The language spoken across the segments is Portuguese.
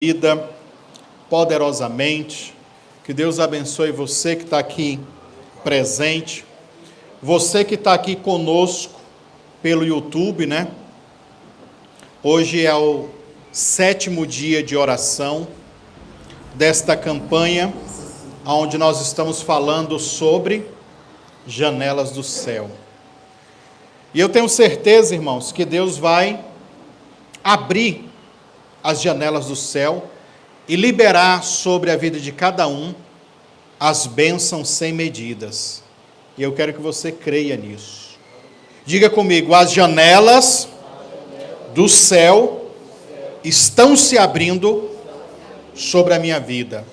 Vida poderosamente. Que Deus abençoe você que está aqui presente, você que está aqui conosco pelo YouTube, né? Hoje é o 7º dia de oração desta campanha, onde nós estamos falando sobre janelas do céu. E eu tenho certeza, irmãos, que Deus vai abrir as janelas do céu e liberar sobre a vida de cada um as bênçãos sem medidas. E eu quero que você creia nisso. Diga comigo: as janelas do céu estão se abrindo sobre a minha vida.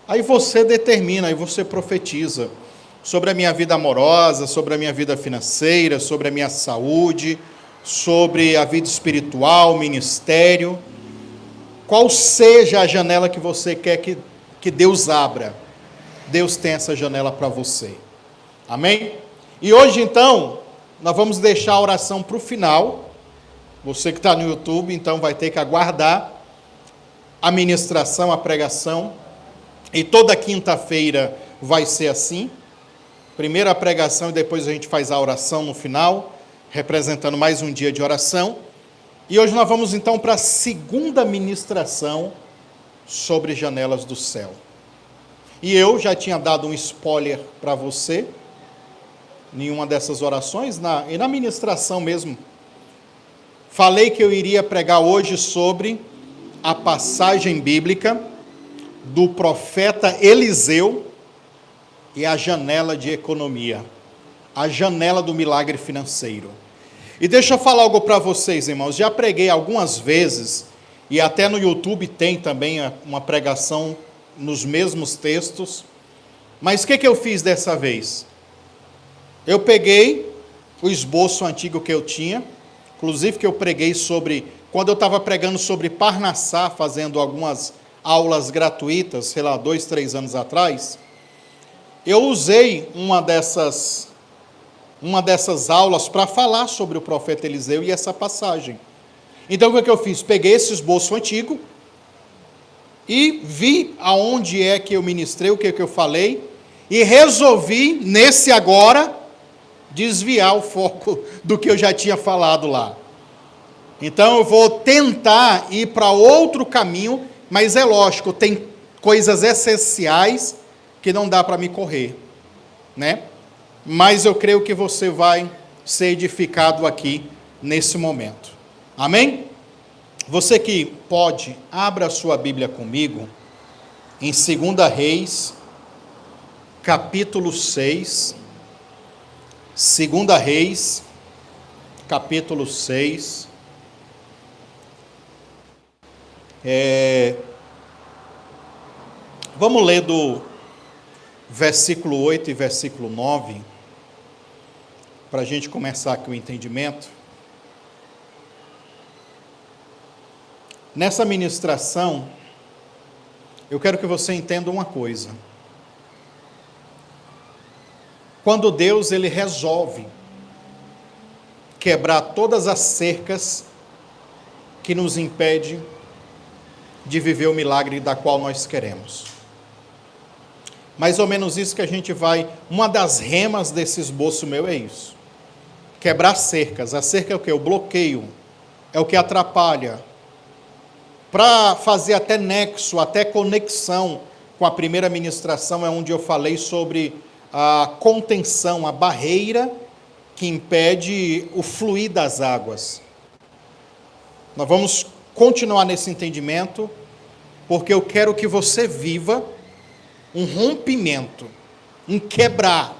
Aí você determina, aí você profetiza sobre a minha vida amorosa, sobre a minha vida financeira, sobre a minha saúde, sobre a vida espiritual, ministério. Qual seja a janela que você quer que Deus abra, Deus tem essa janela para você. Amém? E hoje, então, nós vamos deixar a oração para o final. Você que está no YouTube, então, vai ter que aguardar a ministração, a pregação. E toda quinta-feira vai ser assim. Primeiro a pregação e depois a gente faz a oração no final, representando mais um dia de oração. E hoje nós vamos então para a segunda ministração sobre janelas do céu. E eu já tinha dado um spoiler para você, em uma dessas orações, e na ministração mesmo. Falei que eu iria pregar hoje sobre a passagem bíblica do profeta Eliseu e a janela de economia, a janela do milagre financeiro. E deixa eu falar algo para vocês, irmãos. Já preguei algumas vezes, e até no YouTube tem também uma pregação nos mesmos textos. Mas o que eu fiz dessa vez? Eu peguei o esboço antigo que eu tinha, inclusive que eu preguei sobre, quando eu estava pregando sobre Parnassá, fazendo algumas aulas gratuitas, sei lá, 2, 3 anos atrás, eu usei uma dessas aulas para falar sobre o profeta Eliseu e essa passagem. Então, o que eu fiz? Peguei esse esboço antigo e vi aonde é que eu ministrei, o que eu falei, e resolvi, nesse agora, desviar o foco do que eu já tinha falado lá. Então, eu vou tentar ir para outro caminho, mas é lógico, tem coisas essenciais que não dá para me correr, né? Mas eu creio que você vai ser edificado aqui nesse momento. Amém? Você que pode, abra a sua Bíblia comigo em 2 Reis, capítulo 6. 2 Reis, capítulo 6. Vamos ler do versículo 8 e versículo 9, para a gente começar aqui o entendimento. Nessa ministração, eu quero que você entenda uma coisa. Quando Deus ele resolve quebrar todas as cercas que nos impedem de viver o milagre da qual nós queremos. Mais ou menos isso que a gente vai... Uma das remas desse esboço meu é isso. Quebrar cercas. A cerca é o quê? O bloqueio. É o que atrapalha. Para fazer até nexo, até conexão com a primeira ministração, é onde eu falei sobre a contenção, a barreira que impede o fluir das águas. Nós vamos continuar nesse entendimento, porque eu quero que você viva um rompimento, um quebrar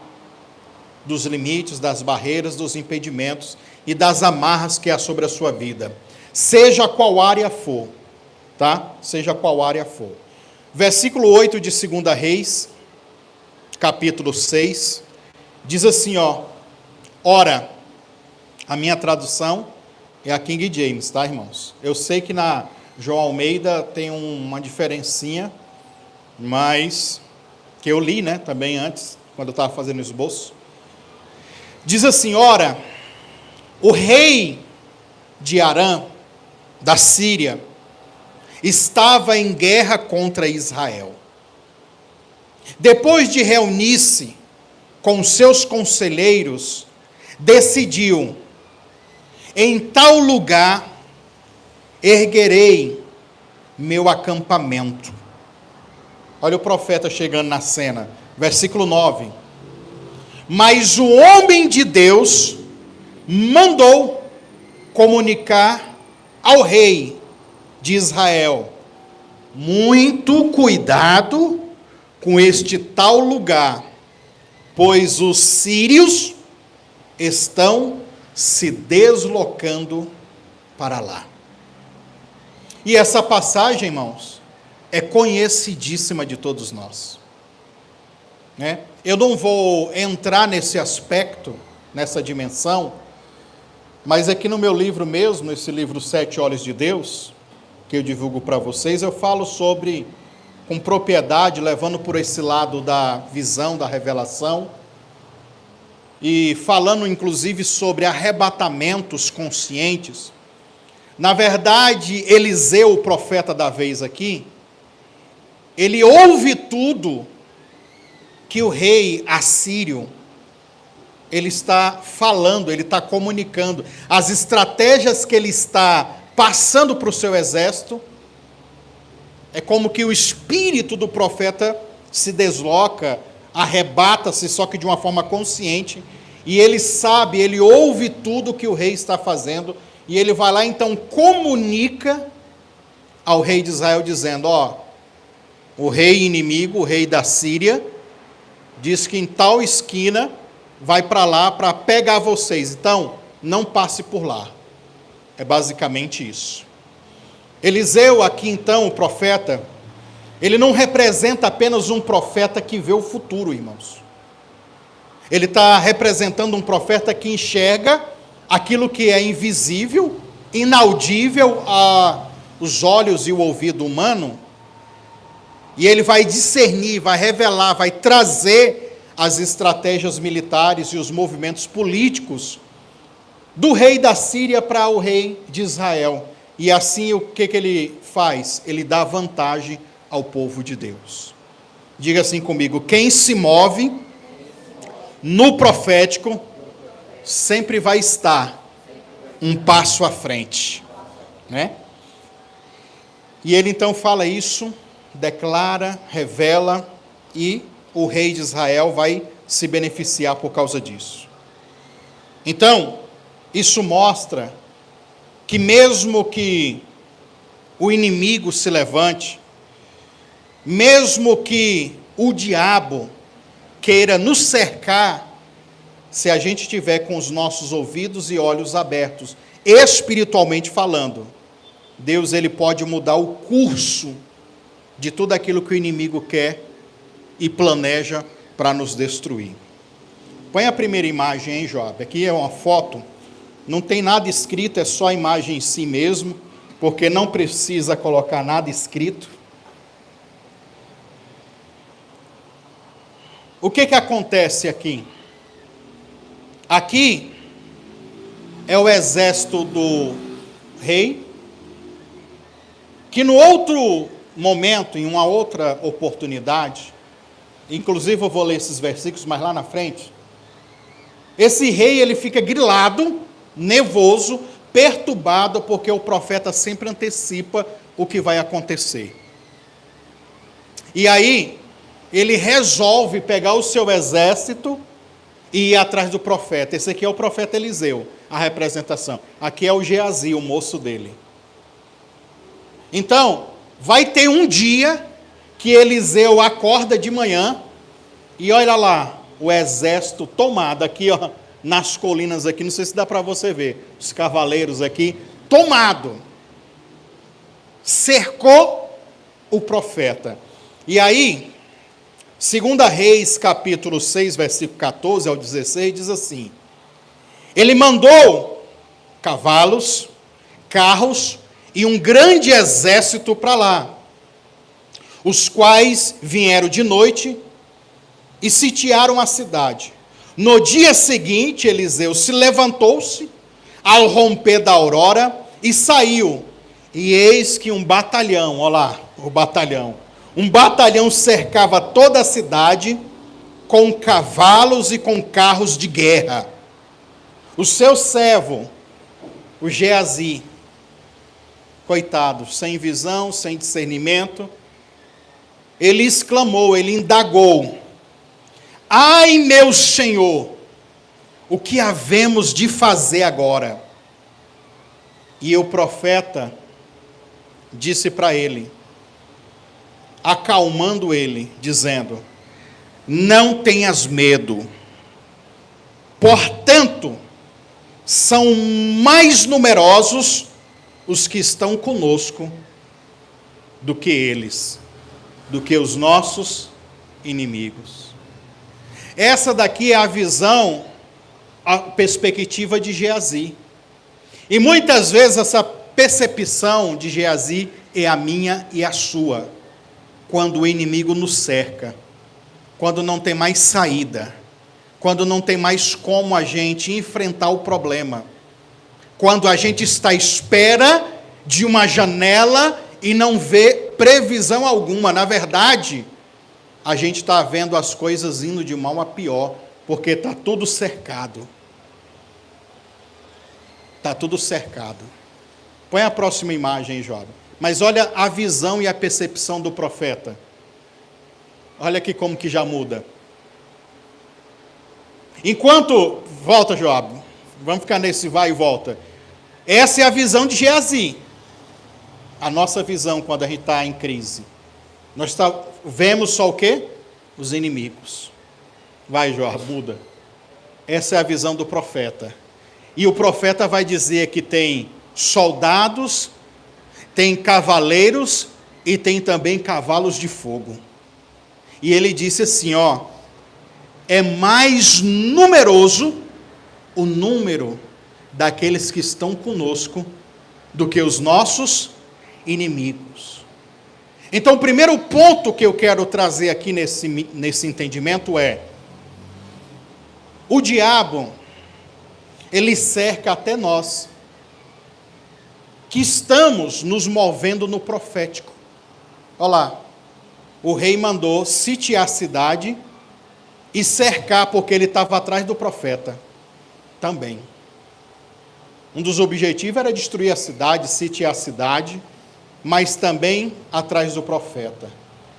dos limites, das barreiras, dos impedimentos e das amarras que há sobre a sua vida, seja qual área for, tá? Seja qual área for. Versículo 8 de 2 Reis, capítulo 6, diz assim, ora, a minha tradução é a King James, tá, irmãos? Eu sei que na João Almeida tem uma diferencinha, mas que eu li, né, também antes, quando eu estava fazendo o esboço. Diz assim, ora, o rei de Arã, da Síria, estava em guerra contra Israel. Depois de reunir-se com seus conselheiros, decidiu: em tal lugar erguerei meu acampamento. Olha o profeta chegando na cena, versículo 9. Mas o homem de Deus mandou comunicar ao rei de Israel: muito cuidado com este tal lugar, pois os sírios estão se deslocando para lá. E essa passagem, irmãos, é conhecidíssima de todos nós, né? Eu não vou entrar nesse aspecto, nessa dimensão, mas aqui no meu livro mesmo, esse livro Sete Olhos de Deus, que eu divulgo para vocês, eu falo sobre, com propriedade, levando por esse lado da visão, da revelação, e falando inclusive sobre arrebatamentos conscientes. Na verdade, Eliseu, o profeta da vez aqui, ele ouve tudo que o rei assírio, ele está falando, ele está comunicando, as estratégias que ele está passando para o seu exército. É como que o espírito do profeta se desloca, arrebata-se, só que de uma forma consciente, e ele sabe, ele ouve tudo que o rei está fazendo, e ele vai lá, então, comunica ao rei de Israel, dizendo: o rei inimigo, o rei da Síria, diz que em tal esquina vai para lá para pegar vocês, então, não passe por lá. É basicamente isso. Eliseu aqui, então, o profeta, ele não representa apenas um profeta que vê o futuro, irmãos. Ele está representando um profeta que enxerga aquilo que é invisível, inaudível aos olhos e o ouvido humano, e ele vai discernir, vai revelar, vai trazer as estratégias militares e os movimentos políticos do rei da Síria para o rei de Israel. E assim, o que ele faz? Ele dá vantagem ao povo de Deus. Diga assim comigo: quem se move no profético sempre vai estar um passo à frente, né? E ele então fala isso, declara, revela, e o rei de Israel vai se beneficiar por causa disso. Então, isso mostra que mesmo que o inimigo se levante, mesmo que o diabo queira nos cercar, se a gente estiver com os nossos ouvidos e olhos abertos, espiritualmente falando, Deus, ele pode mudar o curso de tudo aquilo que o inimigo quer e planeja para nos destruir. Põe a primeira imagem, hein, Joab? Aqui é uma foto, não tem nada escrito, é só a imagem em si mesmo, porque não precisa colocar nada escrito. O que acontece aqui? Aqui é o exército do rei, que no outro momento, em uma outra oportunidade, inclusive eu vou ler esses versículos mais lá na frente, esse rei, ele fica grilado, nervoso, perturbado, porque o profeta sempre antecipa o que vai acontecer. E aí, ele resolve pegar o seu exército e ir atrás do profeta. Esse aqui é o profeta Eliseu, a representação. Aqui é o Geazi, o moço dele. Então, vai ter um dia que Eliseu acorda de manhã e olha lá, o exército tomado aqui, ó, nas colinas aqui, não sei se dá para você ver, os cavaleiros aqui, tomado. Cercou o profeta. E aí, 2 Reis, capítulo 6, versículo 14 ao 16, diz assim: ele mandou cavalos, carros e um grande exército para lá, os quais vieram de noite e sitiaram a cidade. No dia seguinte, Eliseu se levantou-se ao romper da aurora e saiu, E eis que um batalhão, olha lá, o batalhão. Um batalhão cercava toda a cidade com cavalos e com carros de guerra. O seu servo, o Geazi, coitado, sem visão, sem discernimento, ele exclamou, ele indagou: ai, meu senhor, o que havemos de fazer agora? E o profeta disse para ele, acalmando ele, dizendo: não tenhas medo, portanto, são mais numerosos os que estão conosco do que eles, do que os nossos inimigos. Essa daqui é a visão, a perspectiva de Geazi. E muitas vezes essa percepção de Geazi é a minha e a sua, quando o inimigo nos cerca, quando não tem mais saída, quando não tem mais como a gente enfrentar o problema, quando a gente está à espera de uma janela e não vê previsão alguma. Na verdade, a gente está vendo as coisas indo de mal a pior, porque está tudo cercado. Está tudo cercado. Põe a próxima imagem, jovem. Mas olha a visão e a percepção do profeta. Olha aqui como que já muda. Enquanto... Volta, Joab. Vamos ficar nesse vai e volta. Essa é a visão de Geazi. A nossa visão quando a gente está em crise. Nós vemos só o quê? Os inimigos. Vai, Joab, muda. Essa é a visão do profeta. E o profeta vai dizer que tem soldados, tem cavaleiros e tem também cavalos de fogo. E ele disse assim, ó, é mais numeroso o número daqueles que estão conosco do que os nossos inimigos. Então, o primeiro ponto que eu quero trazer aqui nesse entendimento é: o diabo, ele cerca até nós, que estamos nos movendo no profético. Olha lá, o rei mandou sitiar a cidade e cercar, porque ele estava atrás do profeta também. Um dos objetivos era destruir a cidade, sitiar a cidade, mas também atrás do profeta.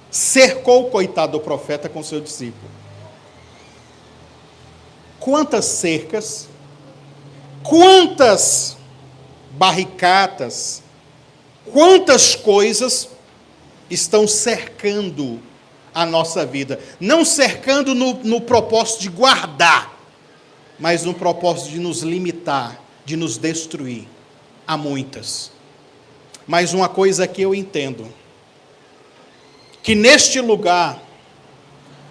Cercou o coitado do profeta com seu discípulo. Quantas cercas, quantas barricadas, quantas coisas estão cercando a nossa vida. Não cercando no propósito de guardar, mas no propósito de nos limitar, de nos destruir. Há muitas. Mas uma coisa que eu entendo, que neste lugar,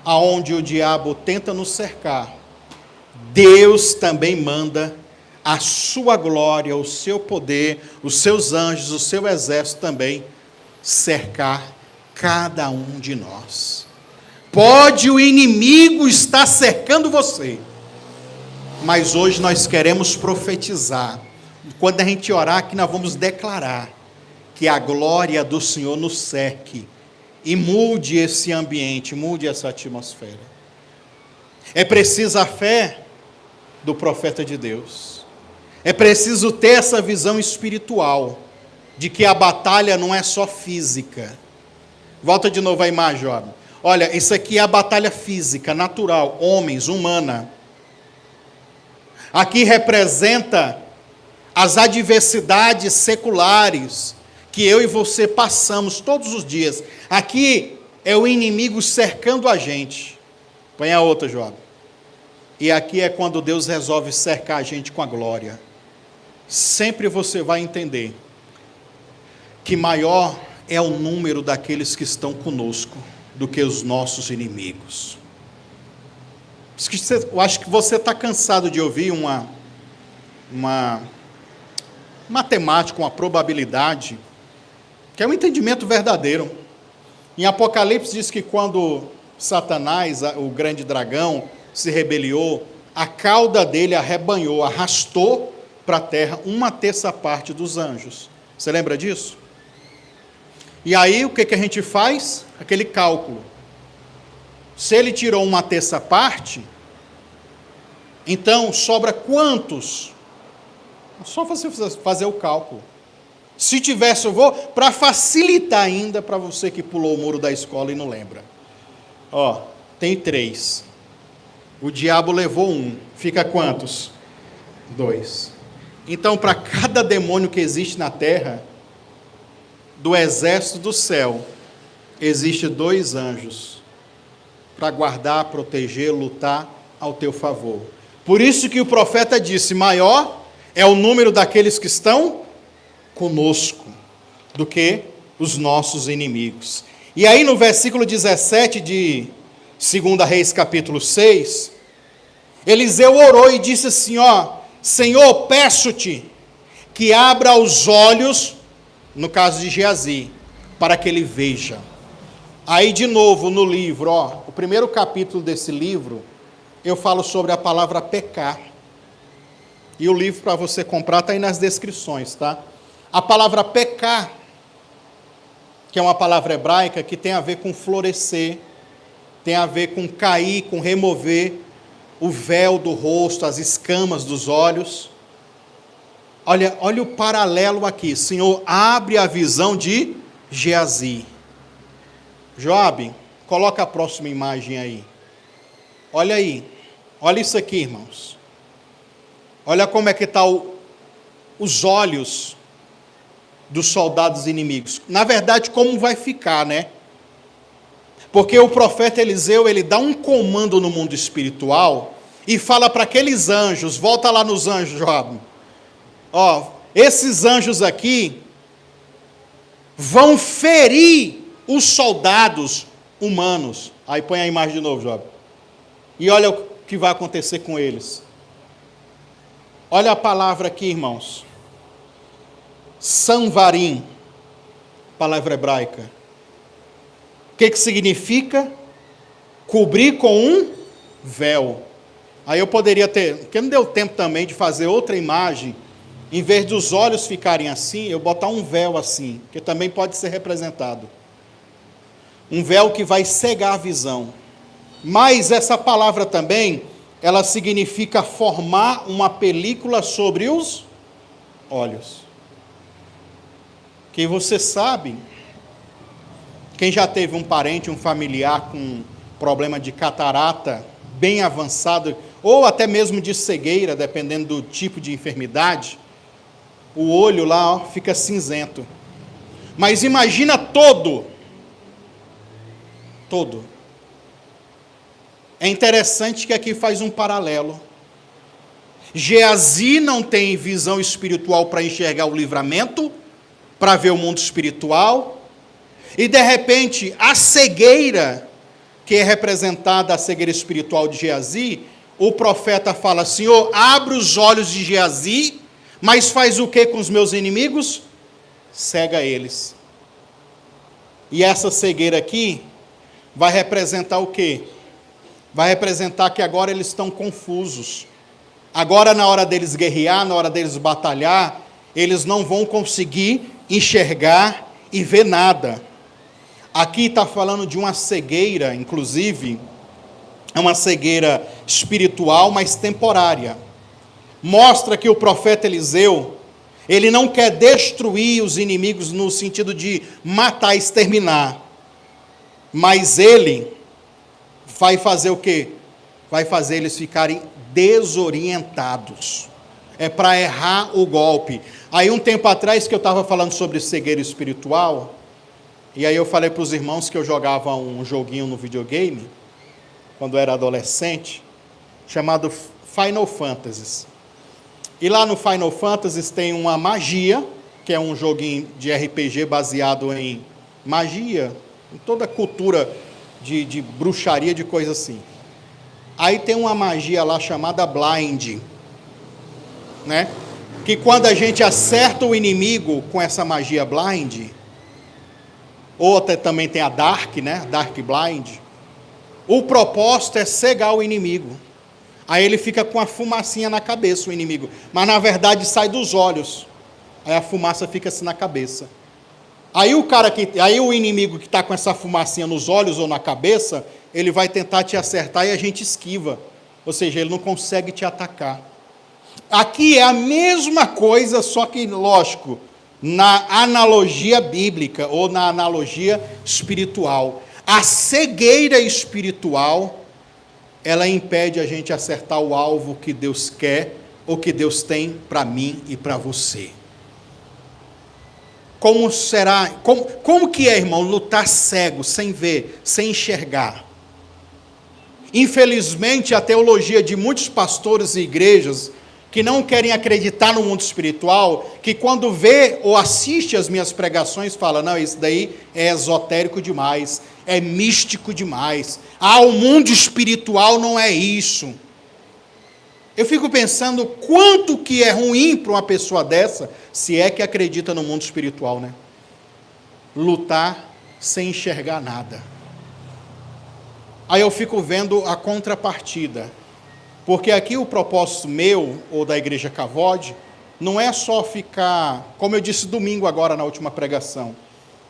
aonde o diabo tenta nos cercar, Deus também manda a sua glória, o seu poder, os seus anjos, o seu exército também cercar cada um de nós. Pode o inimigo estar cercando você, mas hoje nós queremos profetizar. Quando a gente orar aqui, nós vamos declarar que a glória do Senhor nos cerque e mude esse ambiente, mude essa atmosfera. É preciso a fé do profeta de Deus. É preciso ter essa visão espiritual de que a batalha não é só física. Volta de novo a imagem, Joab. Olha, isso aqui é a batalha física, natural, homens, humana. Aqui representa as adversidades seculares que eu e você passamos todos os dias. Aqui é o inimigo cercando a gente. Põe a outra, Joab. E aqui é quando Deus resolve cercar a gente com a glória. Sempre você vai entender que maior é o número daqueles que estão conosco do que os nossos inimigos. Eu acho que você está cansado de ouvir uma matemática, uma probabilidade, que é um entendimento verdadeiro. Em Apocalipse diz que quando Satanás, o grande dragão, se rebeliou, a cauda dele arrebanhou, arrastou para a terra 1/3 dos anjos. Você lembra disso? E aí, o que a gente faz? Aquele cálculo. Se ele tirou uma terça parte, então sobra quantos? É só você fazer o cálculo. Se tivesse, eu vou, para facilitar ainda para você que pulou o muro da escola e não lembra. Ó, tem 3. O diabo levou 1. Fica quantos? 2. Então, para cada demônio que existe na terra, do exército do céu, existe 2 anjos para guardar, proteger, lutar ao teu favor. Por isso que o profeta disse, maior é o número daqueles que estão conosco do que os nossos inimigos. E aí no versículo 17 de 2 Reis capítulo 6, Eliseu orou e disse assim, Senhor, peço-te que abra os olhos, no caso de Geazi, para que ele veja. Aí de novo no livro, o primeiro capítulo desse livro, eu falo sobre a palavra pecar. E o livro para você comprar está aí nas descrições, tá? A palavra pecar, que é uma palavra hebraica que tem a ver com florescer, tem a ver com cair, com remover o véu do rosto, as escamas dos olhos. Olha o paralelo aqui. Senhor, abre a visão de Geazi. Joabe, coloca a próxima imagem aí. Olha aí. Olha isso aqui, irmãos. Olha como é que estão os olhos dos soldados inimigos. Na verdade, como vai ficar, né? Porque o profeta Eliseu, ele dá um comando no mundo espiritual e fala para aqueles anjos, volta lá nos anjos, Joabe. Esses anjos aqui vão ferir os soldados humanos. Aí põe a imagem de novo, Joabe. E olha o que vai acontecer com eles. Olha a palavra aqui, irmãos. Sanvarim, palavra hebraica. O que significa? Cobrir com um véu. Aí eu poderia ter, porque não deu tempo também de fazer outra imagem, em vez dos olhos ficarem assim, eu botar um véu assim, que também pode ser representado. Um véu que vai cegar a visão. Mas essa palavra também, ela significa formar uma película sobre os olhos. Que você sabe, quem já teve um parente, um familiar com problema de catarata bem avançado, ou até mesmo de cegueira, dependendo do tipo de enfermidade, o olho lá fica cinzento. Mas imagina todo. É interessante que aqui faz um paralelo. Geazi não tem visão espiritual para enxergar o livramento, para ver o mundo espiritual, e de repente a cegueira, que é representada a cegueira espiritual de Geazi, o profeta fala, Senhor, abre os olhos de Geazi, mas faz o que com os meus inimigos? Cega eles. E essa cegueira aqui vai representar o quê? Vai representar que agora eles estão confusos. Agora, na hora deles guerrear, na hora deles batalhar, eles não vão conseguir enxergar e ver nada. Aqui está falando de uma cegueira, inclusive, é uma cegueira espiritual, mas temporária. Mostra que o profeta Eliseu, ele não quer destruir os inimigos no sentido de matar, exterminar, mas ele vai fazer o quê? Vai fazer eles ficarem desorientados. É para errar o golpe. Aí um tempo atrás que eu estava falando sobre cegueira espiritual, e aí eu falei para os irmãos que eu jogava um joguinho no videogame, quando eu era adolescente, chamado Final Fantasy. E lá no Final Fantasy tem uma magia, que é um joguinho de RPG baseado em magia, em toda a cultura de bruxaria, de coisa assim. Aí tem uma magia lá chamada Blind, né? Que quando a gente acerta o inimigo com essa magia Blind, ou até também tem a Dark, né? Dark Blind, o propósito é cegar o inimigo. Aí ele fica com a fumacinha na cabeça, o inimigo, mas na verdade sai dos olhos. Aí a fumaça fica assim na cabeça. Aí o inimigo que está com essa fumacinha nos olhos ou na cabeça, ele vai tentar te acertar e a gente esquiva. Ou seja, ele não consegue te atacar. Aqui é a mesma coisa, só que, lógico, na analogia bíblica ou na analogia espiritual. A cegueira espiritual, ela impede a gente acertar o alvo que Deus quer ou que Deus tem para mim e para você. Como será, como que é, irmão, lutar cego, sem ver, sem enxergar? Infelizmente, a teologia de muitos pastores e igrejas que não querem acreditar no mundo espiritual, que quando vê ou assiste as minhas pregações, fala, não, isso daí é esotérico demais, é místico demais. O mundo espiritual não é isso. Eu fico pensando quanto que é ruim para uma pessoa dessa, se é que acredita no mundo espiritual, né? Lutar sem enxergar nada. Aí eu fico vendo a contrapartida. Porque aqui o propósito meu, ou da Igreja Cavode, não é só ficar, como eu disse domingo agora na última pregação,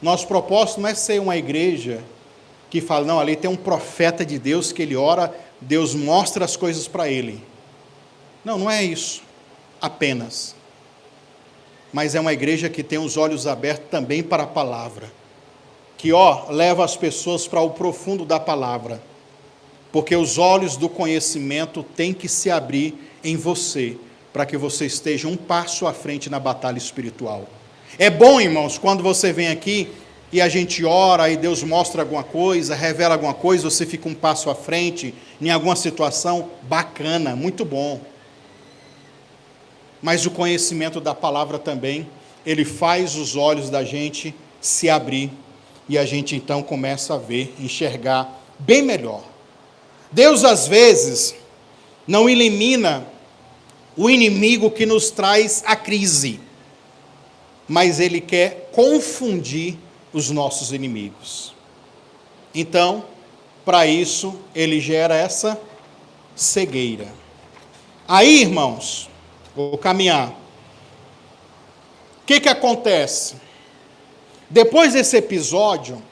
nosso propósito não é ser uma igreja que fala, não, ali tem um profeta de Deus que ele ora, Deus mostra as coisas para ele. Não é isso, apenas. Mas é uma igreja que tem os olhos abertos também para a palavra. Que, leva as pessoas para o profundo da palavra. Porque os olhos do conhecimento têm que se abrir em você, para que você esteja um passo à frente na batalha espiritual. É bom, irmãos, quando você vem aqui e a gente ora e Deus mostra alguma coisa, revela alguma coisa, você fica um passo à frente em alguma situação, bacana, muito bom. Mas o conhecimento da palavra também, ele faz os olhos da gente se abrir, e a gente então começa a ver, enxergar bem melhor. Deus, às vezes, não elimina o inimigo que nos traz a crise, mas Ele quer confundir os nossos inimigos. Então, para isso, Ele gera essa cegueira. Aí, irmãos, vou caminhar. O que acontece? Depois desse episódio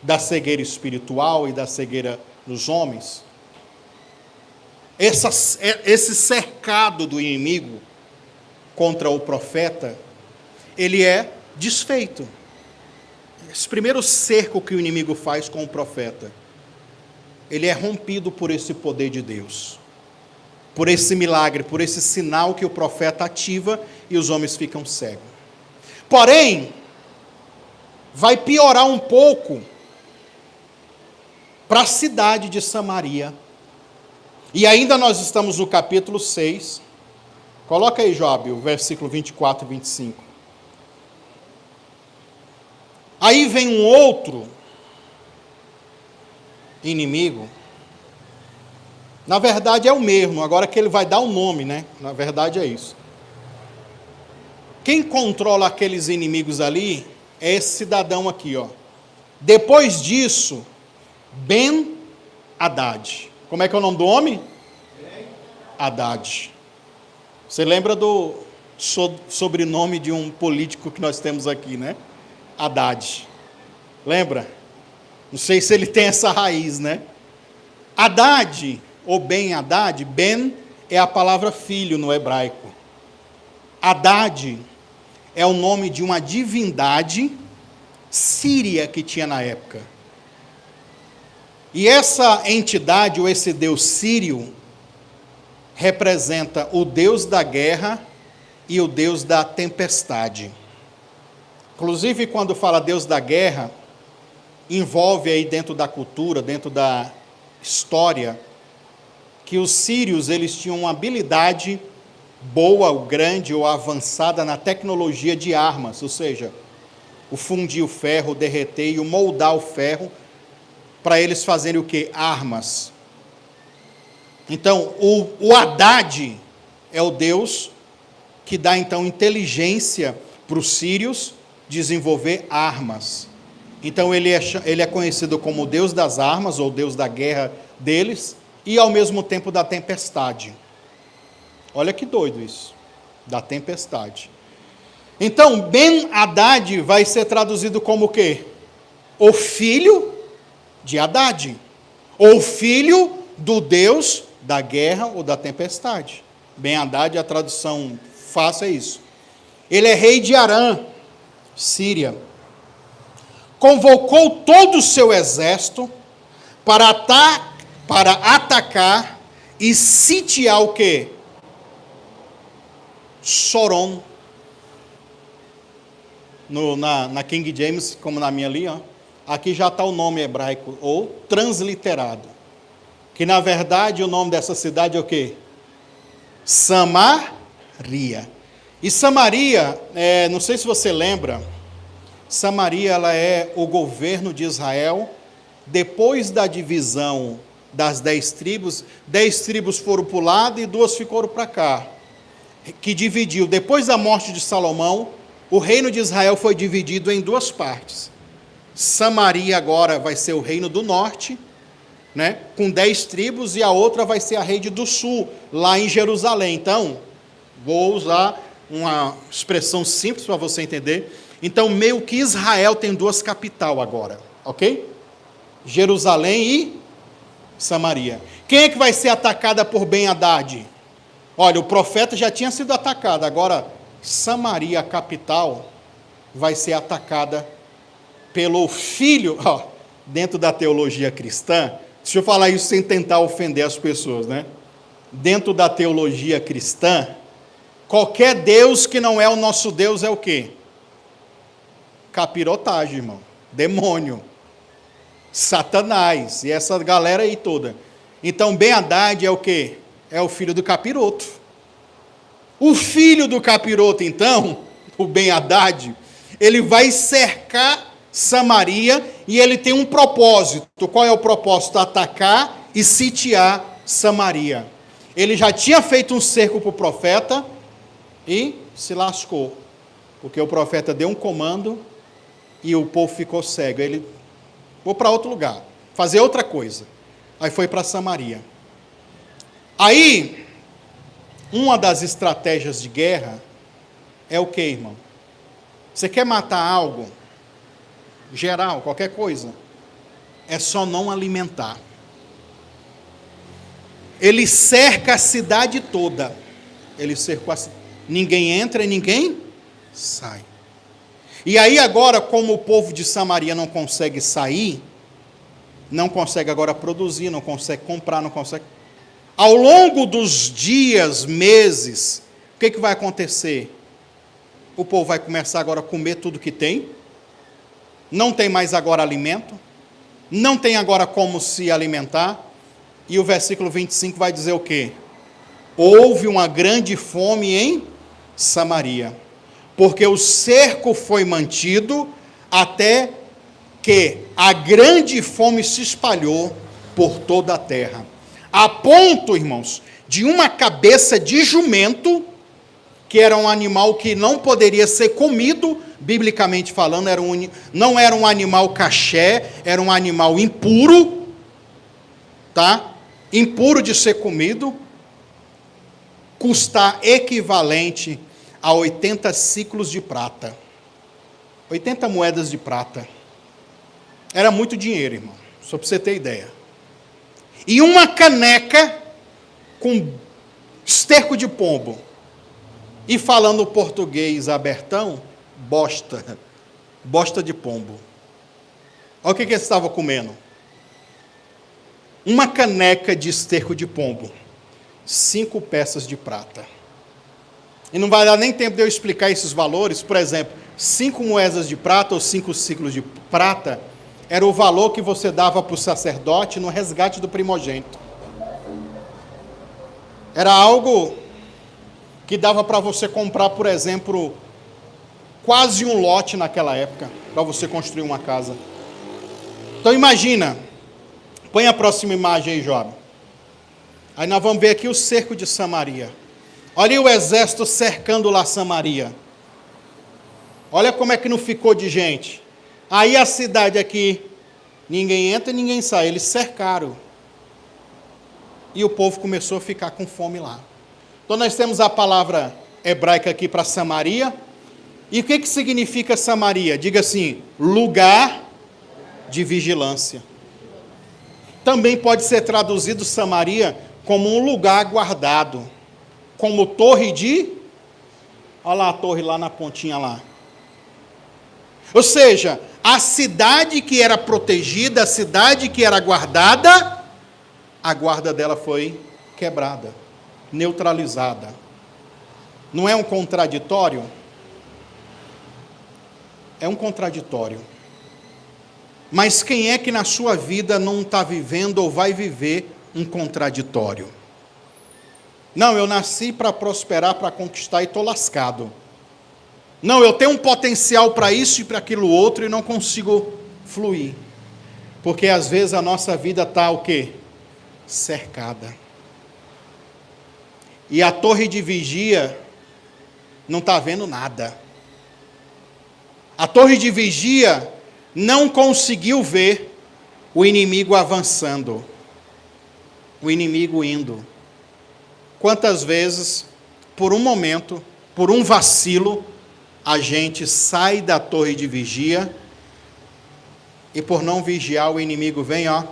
da cegueira espiritual e da cegueira nos homens, esse cercado do inimigo contra o profeta, ele é desfeito. Esse primeiro cerco que o inimigo faz com o profeta, ele é rompido por esse poder de Deus, por esse milagre, por esse sinal que o profeta ativa e os homens ficam cegos. Porém, vai piorar um pouco para a cidade de Samaria. E ainda nós estamos no capítulo 6. Coloca aí, Job, o versículo 24 e 25. Aí vem um outro inimigo. Na verdade é o mesmo, agora que ele vai dar um nome, né? Na verdade é isso. Quem controla aqueles inimigos ali é esse cidadão aqui, Depois disso, Ben-Hadad. Como é que é o nome do homem? Hadad. Você lembra do sobrenome de um político que nós temos aqui, né? Haddad. Lembra? Não sei se ele tem essa raiz, né? Haddad, ou Ben-Hadad, Ben é a palavra filho no hebraico. Haddad é o nome de uma divindade síria que tinha na época. E essa entidade, ou esse deus sírio, representa o deus da guerra e o deus da tempestade. Inclusive, quando fala Deus da guerra, envolve aí dentro da cultura, dentro da história, que os sírios, eles tinham uma habilidade boa, ou grande, ou avançada na tecnologia de armas, ou seja, o fundir o ferro, o derreter e o moldar o ferro, para eles fazerem o quê? Armas. Então, o Haddad é o Deus que dá, então, inteligência para os sírios desenvolver armas. Então, ele é conhecido como o Deus das armas, ou Deus da guerra deles, e, ao mesmo tempo, da tempestade. Olha que doido isso, da tempestade. Então, Ben-Hadad vai ser traduzido como o quê? O filho de Hadad. Ou filho do Deus da guerra ou da tempestade. Ben-Hadad, a tradução fácil é isso. Ele é rei de Arã, Síria. Convocou todo o seu exército para atacar e sitiar o quê? Soron. Na King James, como na minha ali, ó, aqui já está o nome hebraico, ou transliterado. Que na verdade o nome dessa cidade é o quê? Samaria. E Samaria, não sei se você lembra, Samaria ela é o governo de Israel. Depois da divisão das 10 tribos foram para o lado e 2 ficaram para cá. Que dividiu, depois da morte de Salomão, o reino de Israel foi dividido em 2 partes. Samaria agora vai ser o reino do norte, né, com 10 tribos, e a outra vai ser a rede do sul, lá em Jerusalém. Então, vou usar uma expressão simples para você entender. Então, meio que Israel tem 2 capitais agora, ok? Jerusalém e Samaria. Quem é que vai ser atacada por Ben-Hadad? Olha, o profeta já tinha sido atacado, agora Samaria, a capital, vai ser atacada pelo filho, dentro da teologia cristã. Deixa eu falar isso sem tentar ofender as pessoas, né? Dentro da teologia cristã, qualquer Deus que não é o nosso Deus é o quê? Capirotagem, irmão. Demônio. Satanás. E essa galera aí toda. Então, Ben-Hadad é o quê? É o filho do capiroto. O filho do capiroto, então, o Ben-Hadad, ele vai cercar Samaria e ele tem um propósito. Qual é o propósito? Atacar e sitiar Samaria. Ele já tinha feito um cerco para o profeta e se lascou. Porque o profeta deu um comando e o povo ficou cego. Ele vou para outro lugar, fazer outra coisa. Aí foi para Samaria. Aí, uma das estratégias de guerra é o que, irmão? Você quer matar algo, geral, qualquer coisa, é só não alimentar. Ele cerca a cidade toda. Ele cercou a cidade. Ninguém entra e ninguém sai. E aí agora, como o povo de Samaria não consegue sair, não consegue agora produzir, não consegue comprar, não consegue... Ao longo dos dias, meses, o que vai acontecer? O povo vai começar agora a comer tudo que tem, não tem mais agora alimento, não tem agora como se alimentar, e o versículo 25 vai dizer o quê? Houve uma grande fome em Samaria, porque o cerco foi mantido até que a grande fome se espalhou por toda a terra. A ponto, irmãos, de uma cabeça de jumento, que era um animal que não poderia ser comido, biblicamente falando, não era um animal caché, era um animal impuro, tá? Impuro de ser comido, custar equivalente a 80 ciclos de prata. 80 moedas de prata. Era muito dinheiro, irmão, só para você ter ideia. E uma caneca com esterco de pombo. E falando português abertão, bosta. Bosta de pombo. Olha o que eles estavam comendo. Uma caneca de esterco de pombo. 5 peças de prata. E não vai dar nem tempo de eu explicar esses valores. Por exemplo, 5 moedas de prata ou 5 ciclos de prata era o valor que você dava para o sacerdote no resgate do primogênito. Era algo que dava para você comprar, por exemplo, quase um lote naquela época, para você construir uma casa. Então imagina, põe a próxima imagem aí, Joab. Aí nós vamos ver aqui o cerco de Samaria. Olha aí o exército cercando lá Samaria. Olha como é que não ficou de gente. Aí a cidade aqui, ninguém entra e ninguém sai. Eles cercaram. E o povo começou a ficar com fome lá. Então nós temos a palavra hebraica aqui para Samaria, E o que significa Samaria? Diga assim, lugar de vigilância. Também pode ser traduzido Samaria como um lugar guardado, como torre de... Olha lá a torre lá na pontinha lá. Ou seja, a cidade que era protegida, a cidade que era guardada, a guarda dela foi quebrada, neutralizada. Não é um contraditório? É um contraditório. Mas quem é que na sua vida não está vivendo ou vai viver um contraditório? Não, eu nasci para prosperar, para conquistar e estou lascado. Não, eu tenho um potencial para isso e para aquilo outro e não consigo fluir. Porque às vezes a nossa vida está o quê? Cercada. E a torre de vigia não está vendo nada. A torre de vigia não conseguiu ver o inimigo avançando, o inimigo indo. Quantas vezes, por um momento, por um vacilo, a gente sai da torre de vigia e por não vigiar o inimigo vem, ó,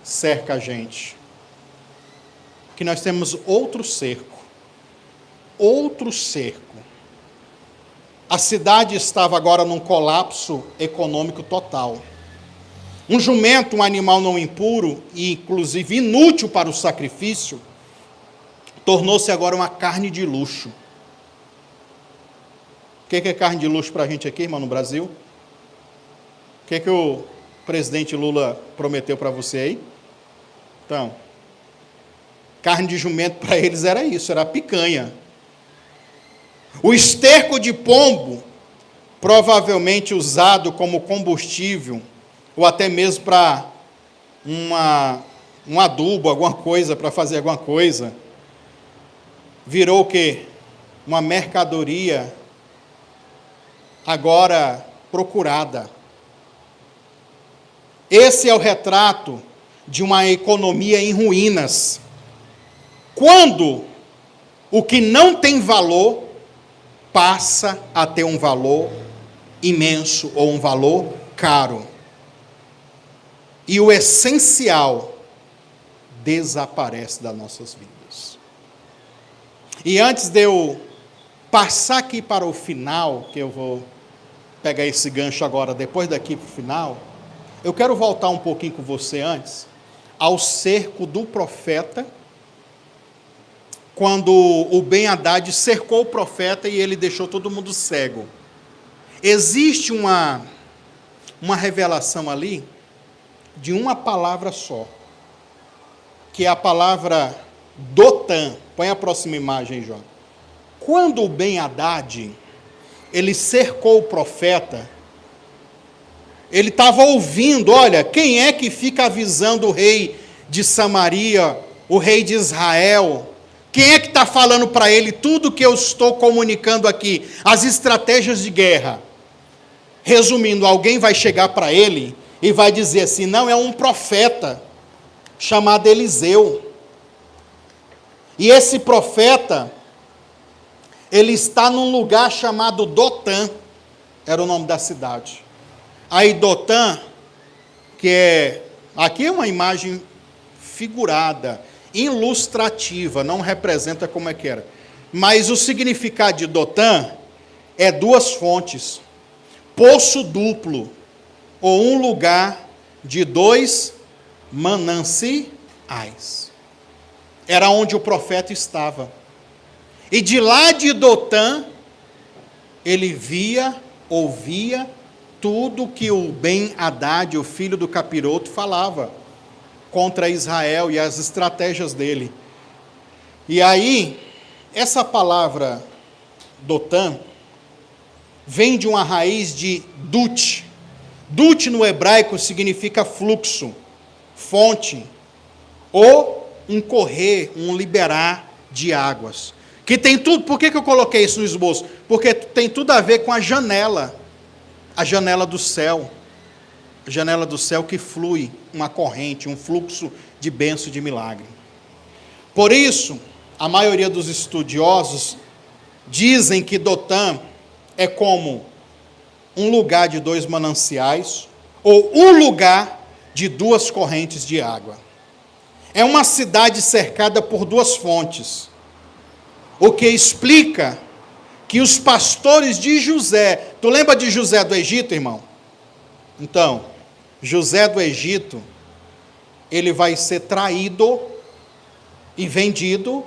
cerca a gente. Que nós temos outro cerco. Outro cerco. A cidade estava agora num colapso econômico total. Um jumento, um animal não impuro e inclusive inútil para o sacrifício, tornou-se agora uma carne de luxo. O que é carne de luxo para a gente aqui, irmão, no Brasil? O que o presidente Lula prometeu para você aí? Então, carne de jumento para eles era isso, era picanha. O esterco de pombo, provavelmente usado como combustível, ou até mesmo para um adubo, alguma coisa, para fazer alguma coisa, virou o quê? Uma mercadoria agora procurada. Esse é o retrato de uma economia em ruínas. Quando o que não tem valor passa a ter um valor imenso ou um valor caro. E o essencial desaparece das nossas vidas. E antes de eu passar aqui para o final, que eu vou pegar esse gancho agora, depois daqui para o final, eu quero voltar um pouquinho com você antes, ao cerco do profeta, quando o Ben-Hadad cercou o profeta e ele deixou todo mundo cego. Existe uma revelação ali de uma palavra só, que é a palavra Dotã. Põe a próxima imagem aí, João. Quando o Ben-Hadad, ele cercou o profeta, ele estava ouvindo, olha, quem é que fica avisando o rei de Samaria, o rei de Israel? Quem é que está falando para ele tudo que eu estou comunicando aqui? As estratégias de guerra. Resumindo, alguém vai chegar para ele e vai dizer assim, não, é um profeta chamado Eliseu. E esse profeta, ele está num lugar chamado Dotã, era o nome da cidade. Aí Dotã, que é, aqui é uma imagem figurada, ilustrativa, não representa como é que era. Mas o significado de Dotã é duas fontes, poço duplo, ou um lugar de dois mananciais. Era onde o profeta estava. E de lá de Dotã, ele via, ouvia tudo que o Ben-Hadad, o filho do capiroto, falava contra Israel e as estratégias dele. E aí, essa palavra Dotã vem de uma raiz de Dut. Dut no hebraico significa fluxo, fonte, ou um correr, um liberar de águas. Que tem tudo, por que eu coloquei isso no esboço? Porque tem tudo a ver com a janela do céu. A janela do céu que flui uma corrente, um fluxo de bênção, de milagre. Por isso, a maioria dos estudiosos dizem que Dotã é como um lugar de 2 mananciais, ou um lugar de 2 correntes de água. É uma cidade cercada por 2 fontes, o que explica que os pastores de José, tu lembra de José do Egito, irmão? Então, José do Egito, ele vai ser traído e vendido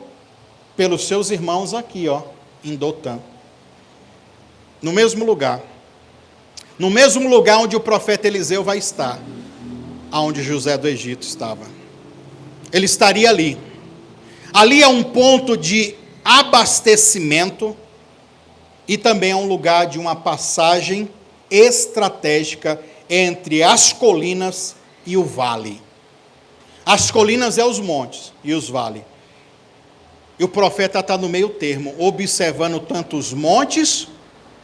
pelos seus irmãos aqui, em Dotã. No mesmo lugar. No mesmo lugar onde o profeta Eliseu vai estar, aonde José do Egito estava. Ele estaria ali. Ali é um ponto de abastecimento e também é um lugar de uma passagem estratégica entre as colinas e o vale. As colinas é os montes e os vales. E o profeta está no meio termo, observando tanto os montes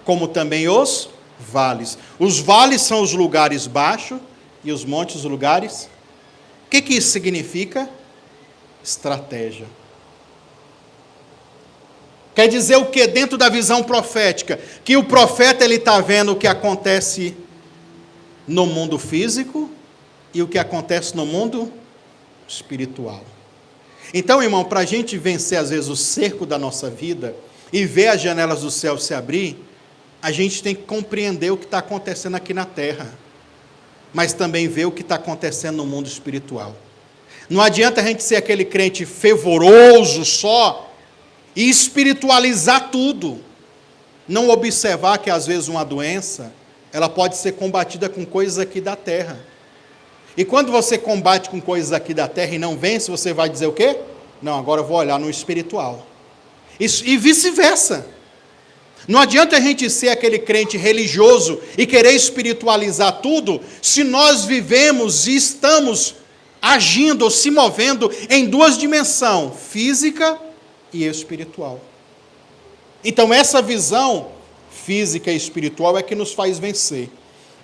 como também os vales. Os vales são os lugares baixos e os montes os lugares. O que isso significa? Estratégia. Quer dizer o que dentro da visão profética? Que o profeta ele está vendo o que acontece no mundo físico e o que acontece no mundo espiritual. Então, irmão, para a gente vencer às vezes o cerco da nossa vida e ver as janelas do céu se abrir, a gente tem que compreender o que está acontecendo aqui na terra, mas também ver o que está acontecendo no mundo espiritual. Não adianta a gente ser aquele crente fervoroso só e espiritualizar tudo, não observar que às vezes uma doença, ela pode ser combatida com coisas aqui da terra. E quando você combate com coisas aqui da terra e não vence, você vai dizer o quê? Não, agora eu vou olhar no espiritual. E vice-versa. Não adianta a gente ser aquele crente religioso e querer espiritualizar tudo, se nós vivemos e estamos agindo ou se movendo em 2 dimensões, física e espiritual. Então essa visão física e espiritual é que nos faz vencer.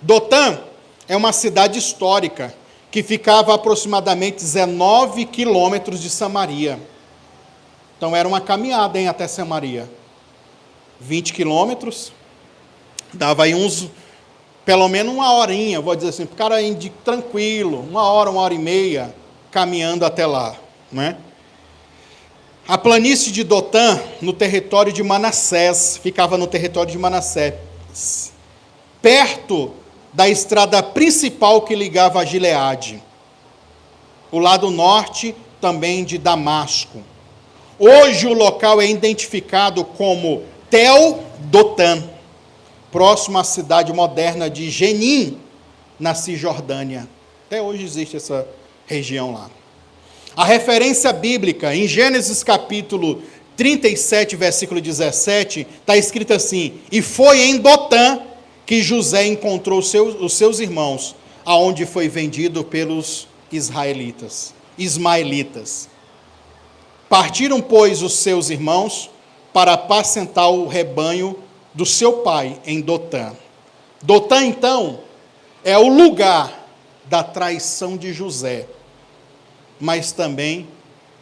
Dotã é uma cidade histórica que ficava a aproximadamente 19 quilômetros de Samaria. Então era uma caminhada até Samaria. 20 quilômetros, dava aí pelo menos 1 horinha, vou dizer assim, para o cara ir tranquilo, 1 hora, 1h30, caminhando até lá, né? A planície de Dotã, no território de Manassés, ficava no território de Manassés, perto da estrada principal que ligava a Gileade, o lado norte também de Damasco. Hoje o local é identificado como Tel Dotã, próximo à cidade moderna de Jenin, na Cisjordânia. Até hoje existe essa região lá. A referência bíblica, em Gênesis capítulo 37, versículo 17, está escrito assim: e foi em Dotã que José encontrou os seus irmãos, aonde foi vendido pelos ismaelitas. Partiram, pois, os seus irmãos para apacentar o rebanho do seu pai em Dotã. Dotã, então, é o lugar da traição de José, mas também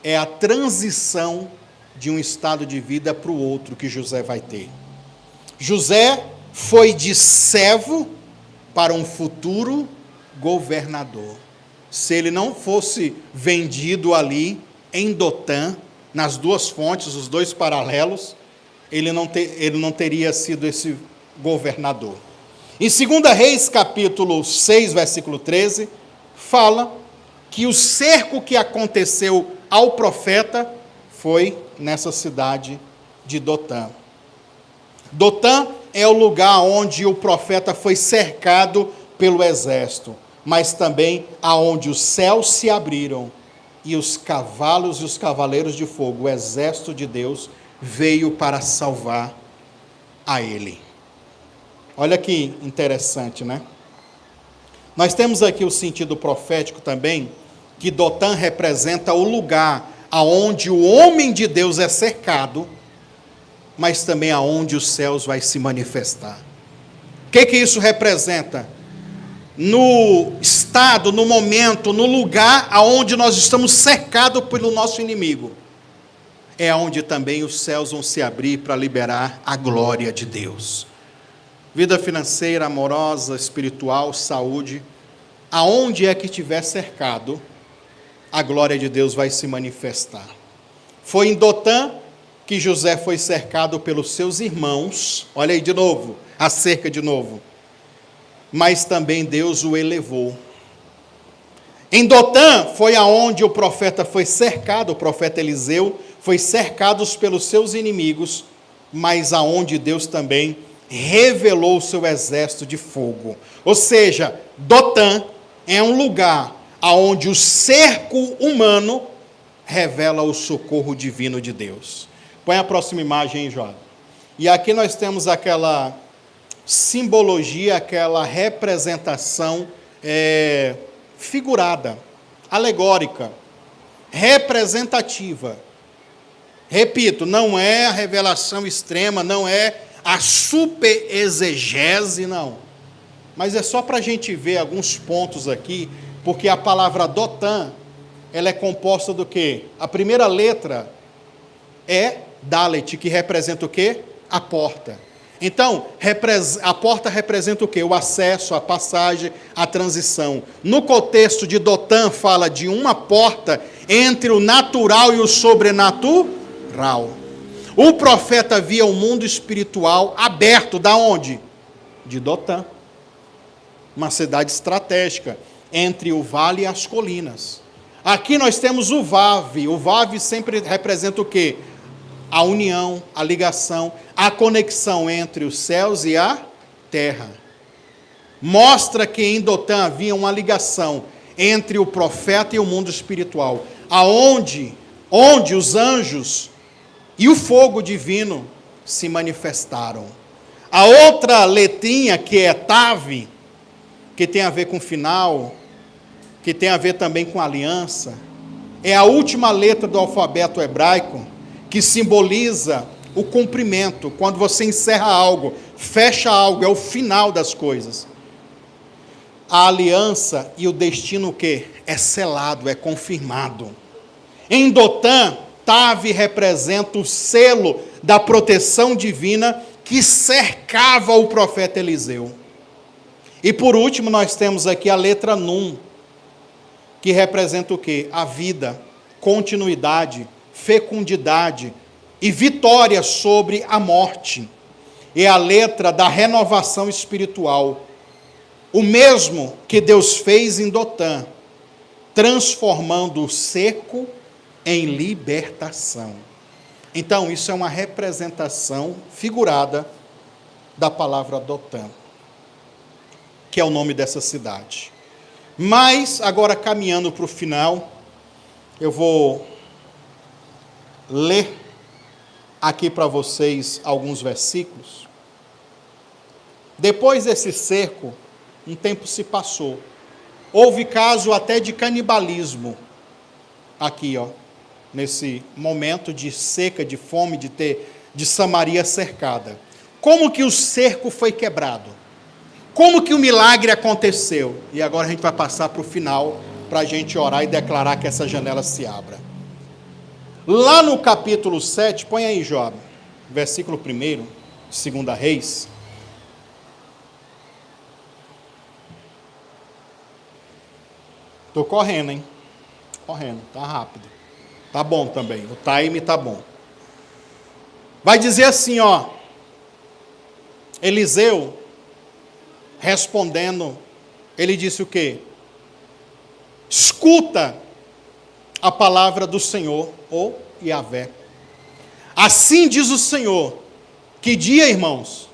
é a transição de um estado de vida para o outro que José vai ter. José foi de servo para um futuro governador. Se ele não fosse vendido ali em Dotã, nas 2 fontes, os 2 paralelos, ele não teria sido esse governador. Em 2 Reis, capítulo 6, versículo 13, fala que o cerco que aconteceu ao profeta foi nessa cidade de Dotã. Dotã é o lugar onde o profeta foi cercado pelo exército, mas também aonde os céus se abriram e os cavalos e os cavaleiros de fogo, o exército de Deus, veio para salvar a ele. Olha que interessante, né? Nós temos aqui o sentido profético também, que Dotã representa o lugar aonde o homem de Deus é cercado, mas também aonde os céus vai se manifestar. O que isso representa? No estado, no momento, no lugar aonde nós estamos cercados pelo nosso inimigo, é onde também os céus vão se abrir para liberar a glória de Deus. vida financeira, amorosa, espiritual, saúde, aonde é que estiver cercado, a glória de Deus vai se manifestar. Foi em Dotã que José foi cercado pelos seus irmãos, olha aí de novo, a cerca de novo, mas também Deus o elevou. Em Dotã foi aonde o profeta foi cercado, o profeta Eliseu foi cercado pelos seus inimigos, mas aonde Deus também revelou o seu exército de fogo. Ou seja, Dotã é um lugar aonde o cerco humano revela o socorro divino de Deus. Põe a próxima imagem aí, João. E aqui nós temos aquela simbologia, aquela representação figurada, alegórica, representativa. Repito, não é a revelação extrema, não é a super exegese, não. Mas é só para a gente ver alguns pontos aqui, porque a palavra Dotã, ela é composta do quê? A primeira letra é Dalet, que representa o quê? A porta. Então, a porta representa o quê? O acesso, a passagem, a transição. No contexto de Dotã, fala de uma porta entre o natural e o sobrenatural. O profeta via o mundo espiritual aberto, da onde? De Dotã. Uma cidade estratégica, entre o vale e as colinas. Aqui nós temos o Vav. O Vav sempre representa o quê? A união, a ligação, a conexão entre os céus e a terra. Mostra que em Dotã havia uma ligação entre o profeta e o mundo espiritual, onde os anjos e o fogo divino se manifestaram. A outra letrinha, que é Tav, que tem a ver com final, que tem a ver também com aliança, é a última letra do alfabeto hebraico, que simboliza o cumprimento. Quando você encerra algo, fecha algo, é o final das coisas. A aliança e o destino o quê? É selado, é confirmado. Em Dotã, Tav representa o selo da proteção divina que cercava o profeta Eliseu. E por último, nós temos aqui a letra Num, que representa o quê? A vida, continuidade, fecundidade e vitória sobre a morte. É a letra da renovação espiritual. O mesmo que Deus fez em Dotã, transformando o seco em libertação. Então, isso é uma representação figurada da palavra Dotã, que é o nome dessa cidade. Mas, agora caminhando para o final, eu vou ler aqui para vocês alguns versículos. Depois desse cerco, um tempo se passou. Houve caso até de canibalismo aqui, nesse momento de seca, de fome, de Samaria cercada. Como que o cerco foi quebrado? Como que o milagre aconteceu? E agora a gente vai passar para o final, para a gente orar e declarar que essa janela se abra. Lá no capítulo 7, põe aí, Job, versículo 1, 2 Reis. Estou correndo, hein? Correndo, tá rápido. Tá bom também, o time tá bom. Vai dizer assim, Eliseu, respondendo, ele disse o quê? Escuta a palavra do Senhor, ou Yahvé. Assim diz o Senhor. Que dia, irmãos?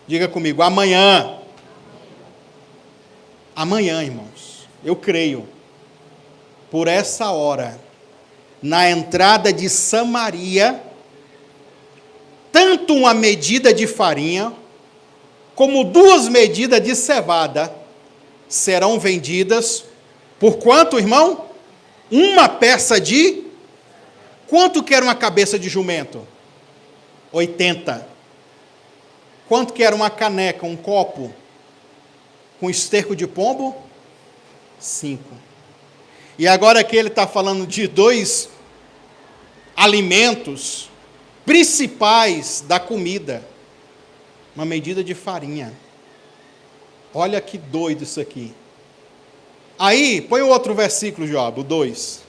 Diga comigo, amanhã. Amanhã, irmãos, eu creio, por essa hora, na entrada de Samaria, tanto uma medida de farinha, como 2 medidas de cevada, serão vendidas, por quanto, irmão? Uma peça de... Quanto que era uma cabeça de jumento? 80. Quanto que era uma caneca, um copo, com esterco de pombo? 5. E agora aqui ele está falando de 2 alimentos principais da comida. Uma medida de farinha. Olha que doido isso aqui. Aí, põe o outro versículo, Joab, o 2.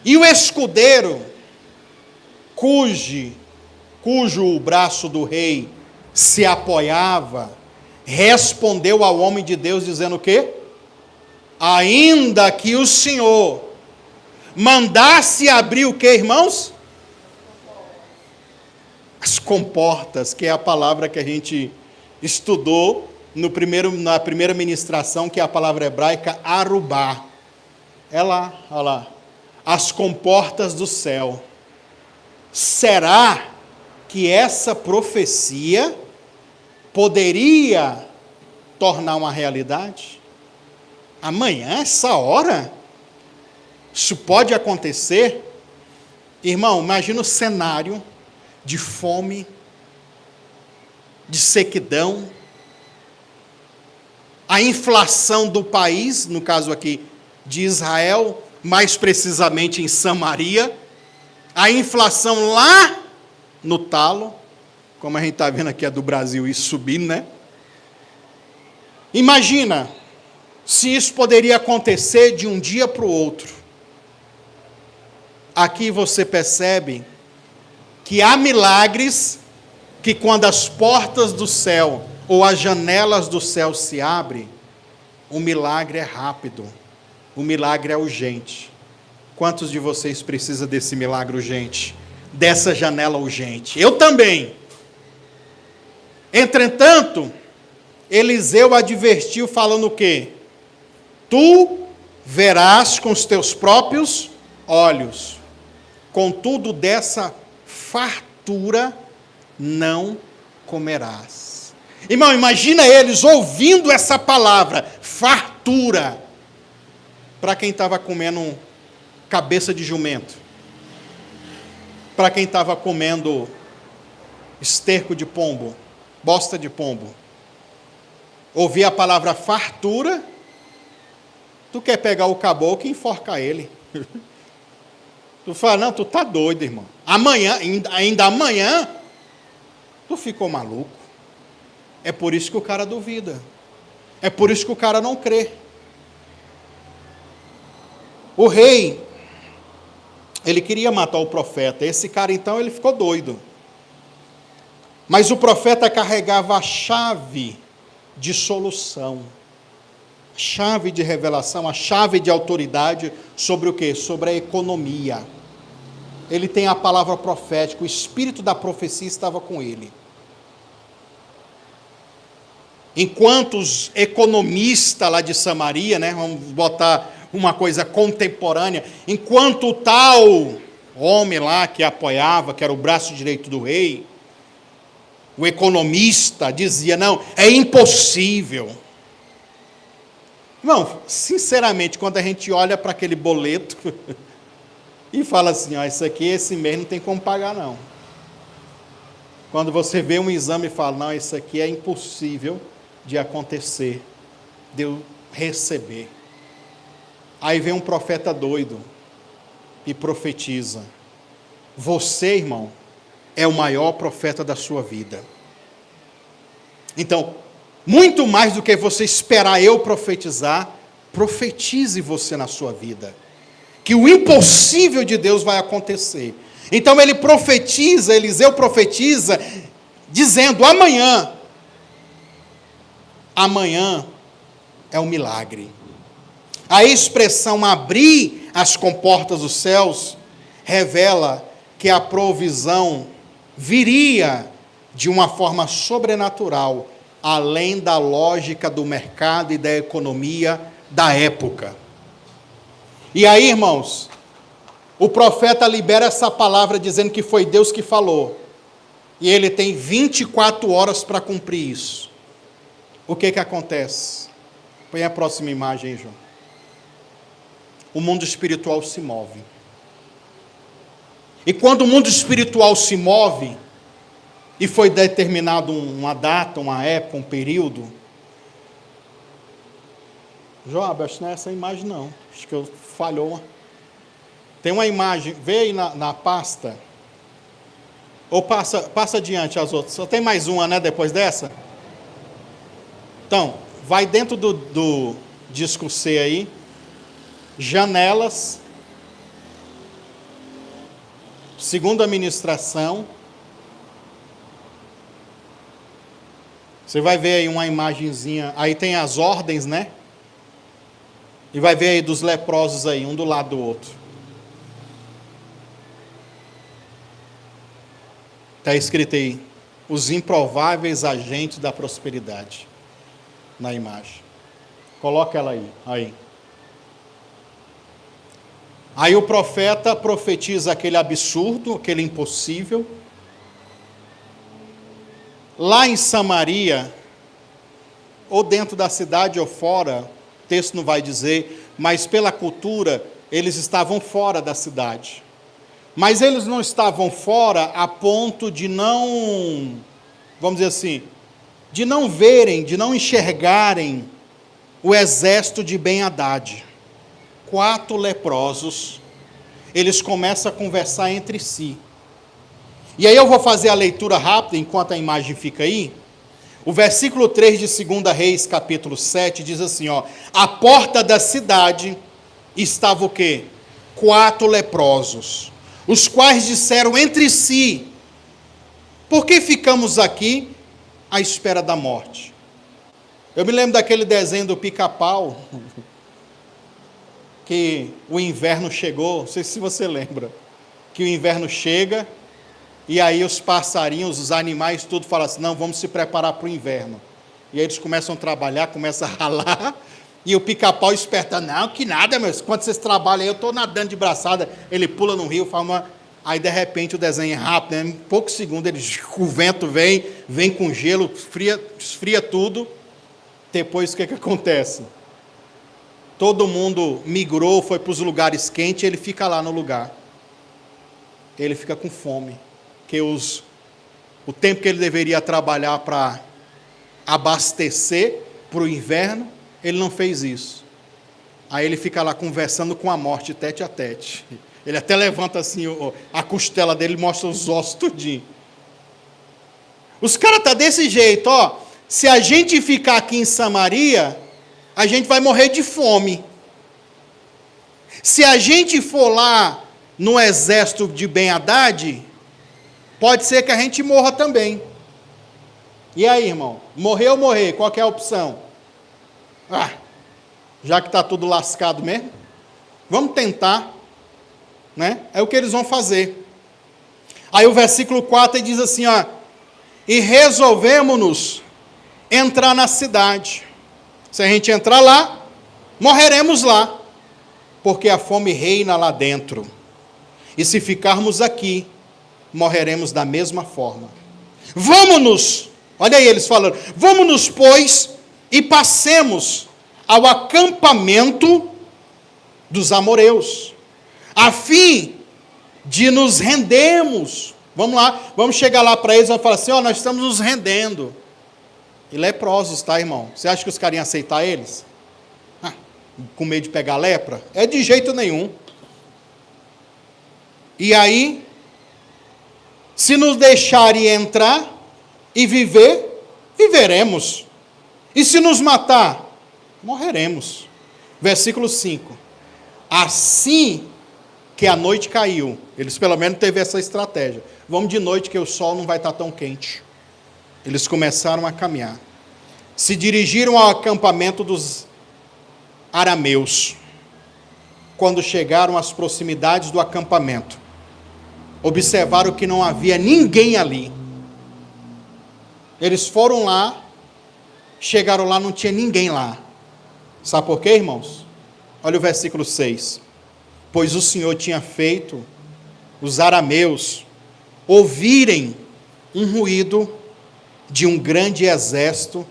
E o escudeiro, cujo o braço do rei se apoiava, respondeu ao homem de Deus, dizendo o quê? Ainda que o Senhor mandasse abrir o quê, irmãos? As comportas, que é a palavra que a gente estudou na primeira ministração, que é a palavra hebraica arubá. É lá, olha lá. As comportas do céu. Será que essa profecia poderia tornar uma realidade? Amanhã, essa hora? Isso pode acontecer? Irmão, imagina o cenário de fome, de sequidão, a inflação do país, no caso aqui de Israel, mais precisamente em Samaria, a inflação lá no talo, como a gente está vendo aqui a do Brasil e subindo, né? Imagina se isso poderia acontecer de um dia para o outro. Aqui você percebe que há milagres que quando as portas do céu ou as janelas do céu se abrem, o milagre é rápido, o milagre é urgente. Quantos de vocês precisam desse milagre urgente? Dessa janela urgente? Eu também. Entretanto, Eliseu advertiu falando o quê? Tu verás com os teus próprios olhos, contudo dessa fartura não comerás. Irmão, imagina eles ouvindo essa palavra, fartura, para quem estava comendo cabeça de jumento, para quem estava comendo esterco de pombo, bosta de pombo. Ouvir a palavra fartura, tu quer pegar o caboclo e enforcar ele. Tu fala, não, tu tá doido, irmão. Amanhã, ainda amanhã, tu ficou maluco. É por isso que o cara duvida. É por isso que o cara não crê. O rei, ele queria matar o profeta. Esse cara, então, ele ficou doido. Mas o profeta carregava a chave de solução, a chave de revelação, a chave de autoridade sobre o quê? Sobre a economia. Ele tem a palavra profética, o espírito da profecia estava com ele. Enquanto os economistas lá de Samaria, né, vamos botar uma coisa contemporânea, enquanto o tal homem lá que apoiava, que era o braço direito do rei, o economista dizia, não, é impossível. Irmão, sinceramente, quando a gente olha para aquele boleto e fala assim, ó, isso aqui, esse mês não tem como pagar, não. Quando você vê um exame e fala, não, isso aqui é impossível de acontecer, de eu receber. Aí vem um profeta doido e profetiza. Você, irmão, é o maior profeta da sua vida. Então, muito mais do que você esperar eu profetizar, profetize você na sua vida. Que o impossível de Deus vai acontecer. Então ele profetiza, Eliseu profetiza, dizendo, amanhã é um milagre. A expressão abrir as comportas dos céus revela que a provisão viria de uma forma sobrenatural, além da lógica do mercado e da economia da época. E aí, irmãos, o profeta libera essa palavra dizendo que foi Deus que falou. E ele tem 24 horas para cumprir isso. O que acontece? Põe a próxima imagem aí, João. O mundo espiritual se move. E quando o mundo espiritual se move, e foi determinado uma data, uma época, um período. Joab, acho que não é essa imagem não. Acho que falhou. Tem uma imagem, vê aí na pasta. Ou passa adiante as outras. Só tem mais uma, né, depois dessa? Então, vai dentro do disco C aí. Janelas. Segunda ministração. Você vai ver aí uma imagenzinha. Aí tem as ordens, né? E vai ver aí dos leprosos aí, um do lado do outro. Está escrito aí, os improváveis agentes da prosperidade, na imagem. Coloca ela aí. Aí o profeta profetiza aquele absurdo, aquele impossível. Lá em Samaria, ou dentro da cidade ou fora, o texto não vai dizer, mas pela cultura, eles estavam fora da cidade. Mas eles não estavam fora a ponto de não, vamos dizer assim, de não verem, de não enxergarem o exército de Ben-Hadad. 4 leprosos, eles começam a conversar entre si. E aí eu vou fazer a leitura rápida, enquanto a imagem fica aí. O versículo 3 de 2 Reis, capítulo 7, diz assim, ó, à porta da cidade estava o quê? 4 leprosos, os quais disseram entre si, por que ficamos aqui à espera da morte? Eu me lembro daquele desenho do Pica-Pau, que o inverno chegou, não sei se você lembra, que o inverno chega, e aí os passarinhos, os animais, tudo falam assim, não, vamos se preparar para o inverno. E aí eles começam a trabalhar, começam a ralar, e o Pica-Pau esperta, não, que nada, meus, quando vocês trabalham aí, eu estou nadando de braçada, ele pula no rio, aí de repente o desenho é rápido, né? Em poucos segundos, o vento vem com gelo, esfria tudo, depois o que acontece? Todo mundo migrou, foi para os lugares quentes, ele fica lá no lugar. Ele fica com fome, porque o tempo que ele deveria trabalhar para abastecer para o inverno, ele não fez isso. Aí ele fica lá conversando com a morte, tete a tete. Ele até levanta assim a costela dele e mostra os ossos tudinho. Os caras estão desse jeito, ó. Se a gente ficar aqui em Samaria, a gente vai morrer de fome. Se a gente for lá no exército de Ben-Hadad, pode ser que a gente morra também. E aí, irmão? Morrer ou morrer? Qual que é a opção? Já que está tudo lascado mesmo, vamos tentar, né? É o que eles vão fazer. Aí o versículo 4 diz assim, ó, e resolvemos-nos entrar na cidade. Se a gente entrar lá, morreremos lá, porque a fome reina lá dentro. E se ficarmos aqui, morreremos da mesma forma. Vamos-nos, olha aí eles falando, vamos-nos, pois, e passemos ao acampamento dos amoreus, a fim de nos rendermos. Vamos lá, vamos chegar lá para eles e vamos falar assim, ó, nós estamos nos rendendo. E leprosos, tá, irmão? Você acha que os caras iam aceitar eles? Com medo de pegar lepra? É de jeito nenhum. E aí, se nos deixarem entrar e viver, viveremos. E se nos matar, morreremos. Versículo 5. Assim que a noite caiu, eles pelo menos teve essa estratégia. Vamos de noite que o sol não vai estar tão quente. Eles começaram a caminhar. Se dirigiram ao acampamento dos arameus. Quando chegaram às proximidades do acampamento, observaram que não havia ninguém ali. Eles foram lá, chegaram lá, não tinha ninguém lá. Sabe por quê, irmãos? Olha o versículo 6. Pois o Senhor tinha feito os arameus ouvirem um ruído de um grande exército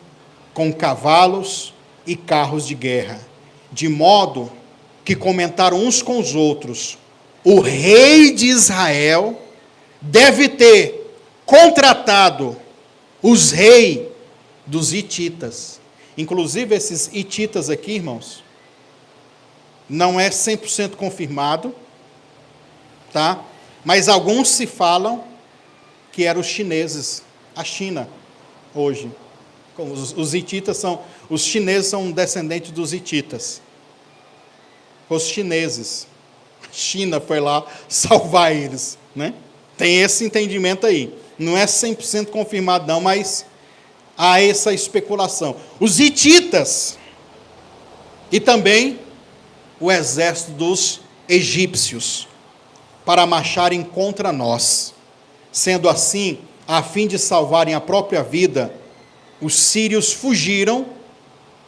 com cavalos e carros de guerra, de modo que comentaram uns com os outros, o rei de Israel deve ter contratado os reis dos hititas. Inclusive esses hititas aqui, irmãos, não é 100% confirmado, tá? Mas alguns se falam que eram os chineses, a China, hoje. Os hititas são, os chineses são descendentes dos hititas. Os chineses. A China foi lá salvar eles, né? Tem esse entendimento aí. Não é 100% confirmado não, mas há essa especulação. Os hititas e também o exército dos egípcios para marcharem contra nós. Sendo assim, a fim de salvarem a própria vida, os sírios fugiram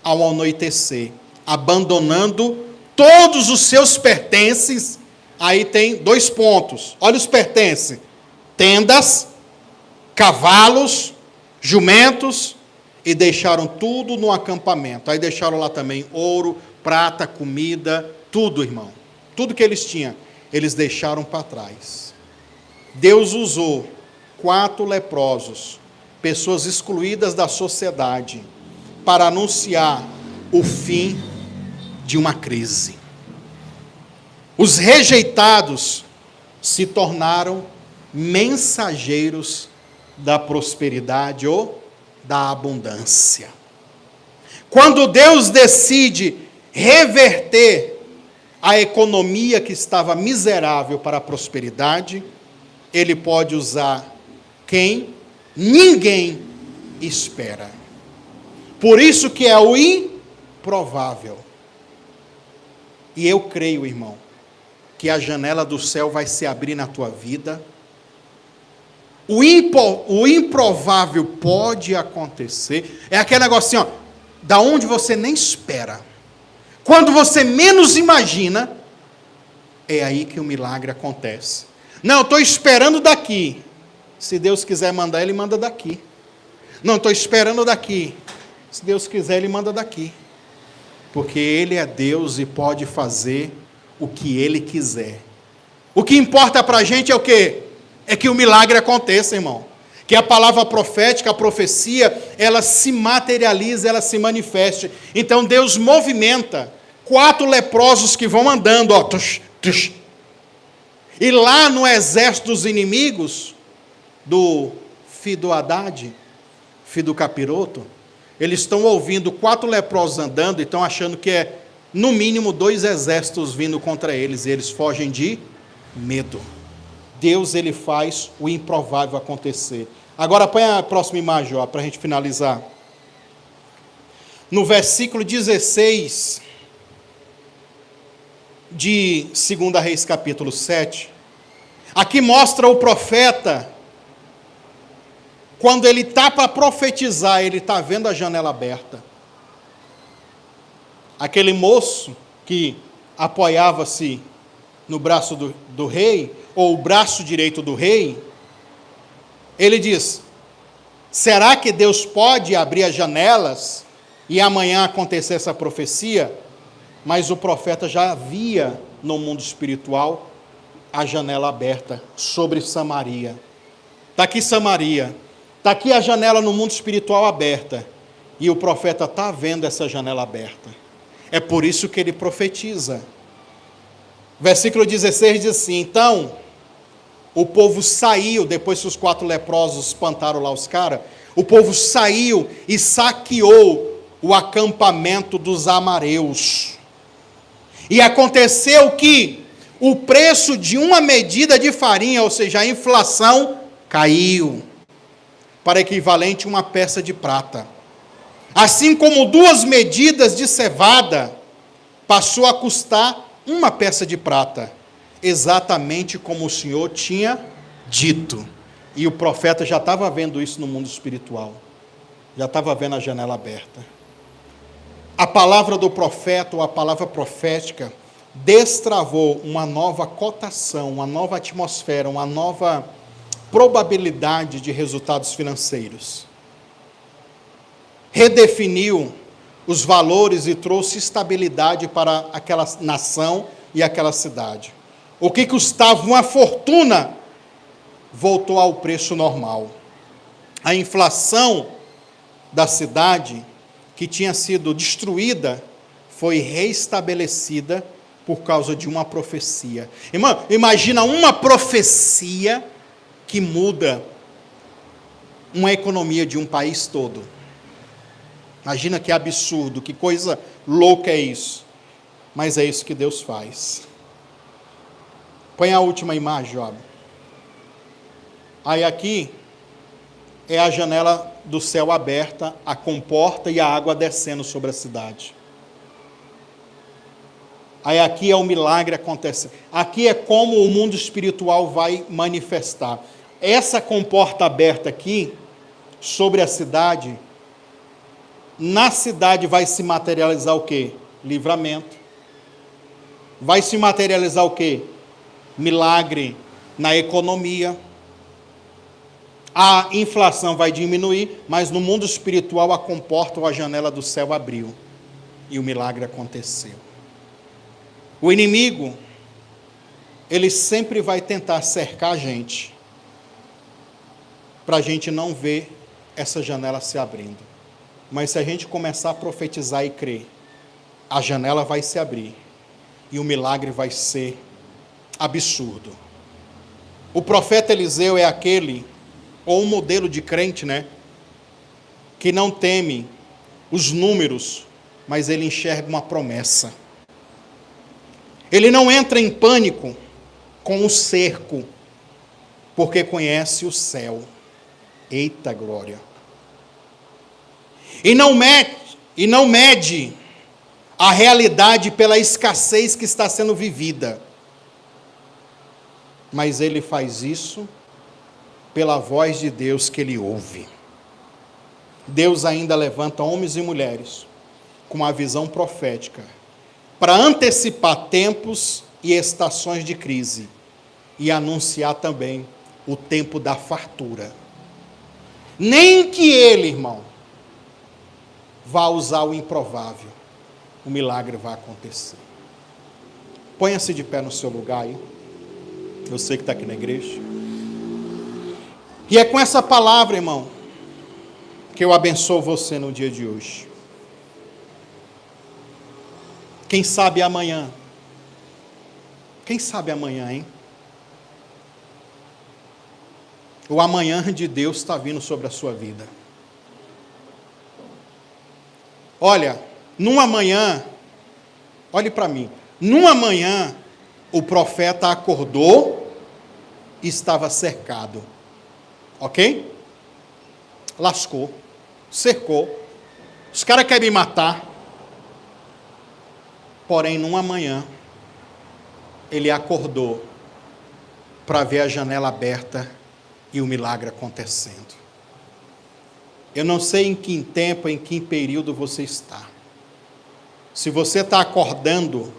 ao anoitecer, abandonando todos os seus pertences. Aí tem 2 pontos. Olha os pertences: tendas, cavalos, jumentos, e deixaram tudo no acampamento. Aí deixaram lá também ouro, prata, comida, tudo, irmão. Tudo que eles tinham, eles deixaram para trás. Deus usou 4 leprosos, pessoas excluídas da sociedade, para anunciar o fim de uma crise. Os rejeitados se tornaram mensageiros da prosperidade ou da abundância. Quando Deus decide reverter a economia que estava miserável para a prosperidade, Ele pode usar quem ninguém espera. Por isso que é o improvável. E eu creio, irmão, que a janela do céu vai se abrir na tua vida. O improvável pode acontecer. É aquele negocinho, da onde você nem espera. Quando você menos imagina, é aí que o milagre acontece. Não, eu estou esperando daqui. Se Deus quiser mandar, Ele manda daqui. Não, estou esperando daqui. Se Deus quiser, Ele manda daqui. Porque Ele é Deus e pode fazer o que Ele quiser. O que importa para a gente é o quê? É que o milagre aconteça, irmão. Que a palavra profética, a profecia, ela se materialize, ela se manifeste. Então Deus movimenta 4 leprosos que vão andando, ó, tush, tush. E lá no exército dos inimigos, do Fido Haddad, Fido Capiroto, eles estão ouvindo 4 leprosos andando e estão achando que é, no mínimo, 2 exércitos vindo contra eles, e eles fogem de medo. Deus, Ele faz o improvável acontecer. Agora, põe a próxima imagem, para a gente finalizar. No versículo 16 de 2 Reis, capítulo 7, aqui mostra o profeta, quando ele está para profetizar, ele está vendo a janela aberta. Aquele moço que apoiava-se no braço do rei, ou o braço direito do rei, ele diz: será que Deus pode abrir as janelas e amanhã acontecer essa profecia? Mas o profeta já via no mundo espiritual a janela aberta sobre Samaria. Está aqui Samaria, está aqui a janela no mundo espiritual aberta, e o profeta está vendo essa janela aberta. É por isso que ele profetiza. Versículo 16 diz assim: então, o povo saiu, depois que os 4 leprosos espantaram lá os caras, o povo saiu e saqueou o acampamento dos amareus. E aconteceu que o preço de uma medida de farinha, ou seja, a inflação, caiu para equivalente a uma peça de prata. Assim como 2 medidas de cevada passou a custar uma peça de prata, exatamente como o Senhor tinha dito. E o profeta já estava vendo isso no mundo espiritual, já estava vendo a janela aberta. A palavra do profeta, ou a palavra profética, destravou uma nova cotação, uma nova atmosfera, uma nova probabilidade de resultados financeiros. Redefiniu os valores e trouxe estabilidade para aquela nação e aquela cidade. O que custava uma fortuna voltou ao preço normal. A inflação da cidade, que tinha sido destruída, foi reestabelecida por causa de uma profecia. Irmão, imagina uma profecia que muda uma economia de um país todo. Imagina que absurdo, que coisa louca é isso. Mas é isso que Deus faz. Põe a última imagem, Job. Aí aqui é a janela do céu aberta, a comporta e a água descendo sobre a cidade. Aí aqui é o milagre acontecendo. Aqui é como o mundo espiritual vai manifestar. Essa comporta aberta aqui, sobre a cidade, na cidade vai se materializar o quê? Livramento. Vai se materializar o quê? Milagre na economia. A inflação vai diminuir, mas no mundo espiritual a comporta ou a janela do céu abriu. E o milagre aconteceu. O inimigo, ele sempre vai tentar cercar a gente, para a gente não ver essa janela se abrindo. Mas se a gente começar a profetizar e crer, a janela vai se abrir, e o milagre vai ser absurdo. O profeta Eliseu é aquele, ou um modelo de crente, né? Que não teme os números, mas ele enxerga uma promessa. Ele não entra em pânico com o cerco, porque conhece o céu. Eita glória! E não mede a realidade pela escassez que está sendo vivida. Mas ele faz isso pela voz de Deus que ele ouve. Deus ainda levanta homens e mulheres com a visão profética para antecipar tempos e estações de crise e anunciar também o tempo da fartura. Nem que ele, irmão, vá usar o improvável, o milagre vai acontecer. Ponha-se de pé no seu lugar aí. Eu sei que está aqui na igreja. E é com essa palavra, irmão, que eu abençoo você no dia de hoje. Quem sabe amanhã? Quem sabe amanhã, hein? O amanhã de Deus está vindo sobre a sua vida. Olha, num amanhã, olhe para mim, num amanhã, o profeta acordou e estava cercado. Ok? Lascou, cercou. Os caras querem me matar. Porém, numa manhã, ele acordou para ver a janela aberta e o milagre acontecendo. Eu não sei em que tempo, em que período você está. Se você está acordando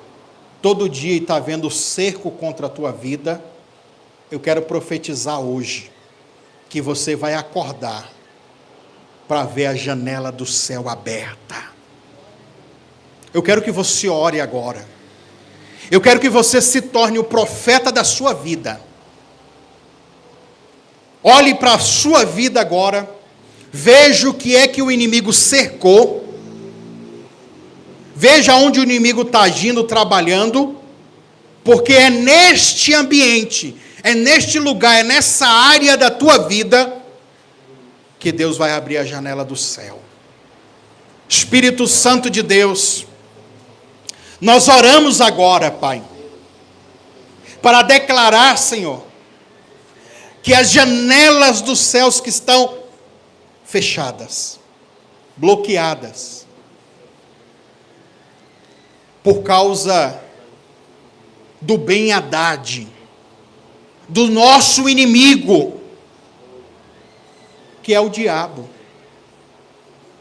todo dia e está vendo o cerco contra a tua vida, eu quero profetizar hoje que você vai acordar para ver a janela do céu aberta. Eu quero que você ore agora. Eu quero que você se torne o profeta da sua vida. Olhe para a sua vida agora. Veja o que é que o inimigo cercou. Veja onde o inimigo está agindo, trabalhando. Porque é neste ambiente, é neste lugar, é nessa área da tua vida que Deus vai abrir a janela do céu. Espírito Santo de Deus, nós oramos agora, Pai, para declarar, Senhor, que as janelas dos céus que estão fechadas, bloqueadas, por causa do Ben-Hadad, do nosso inimigo, que é o diabo,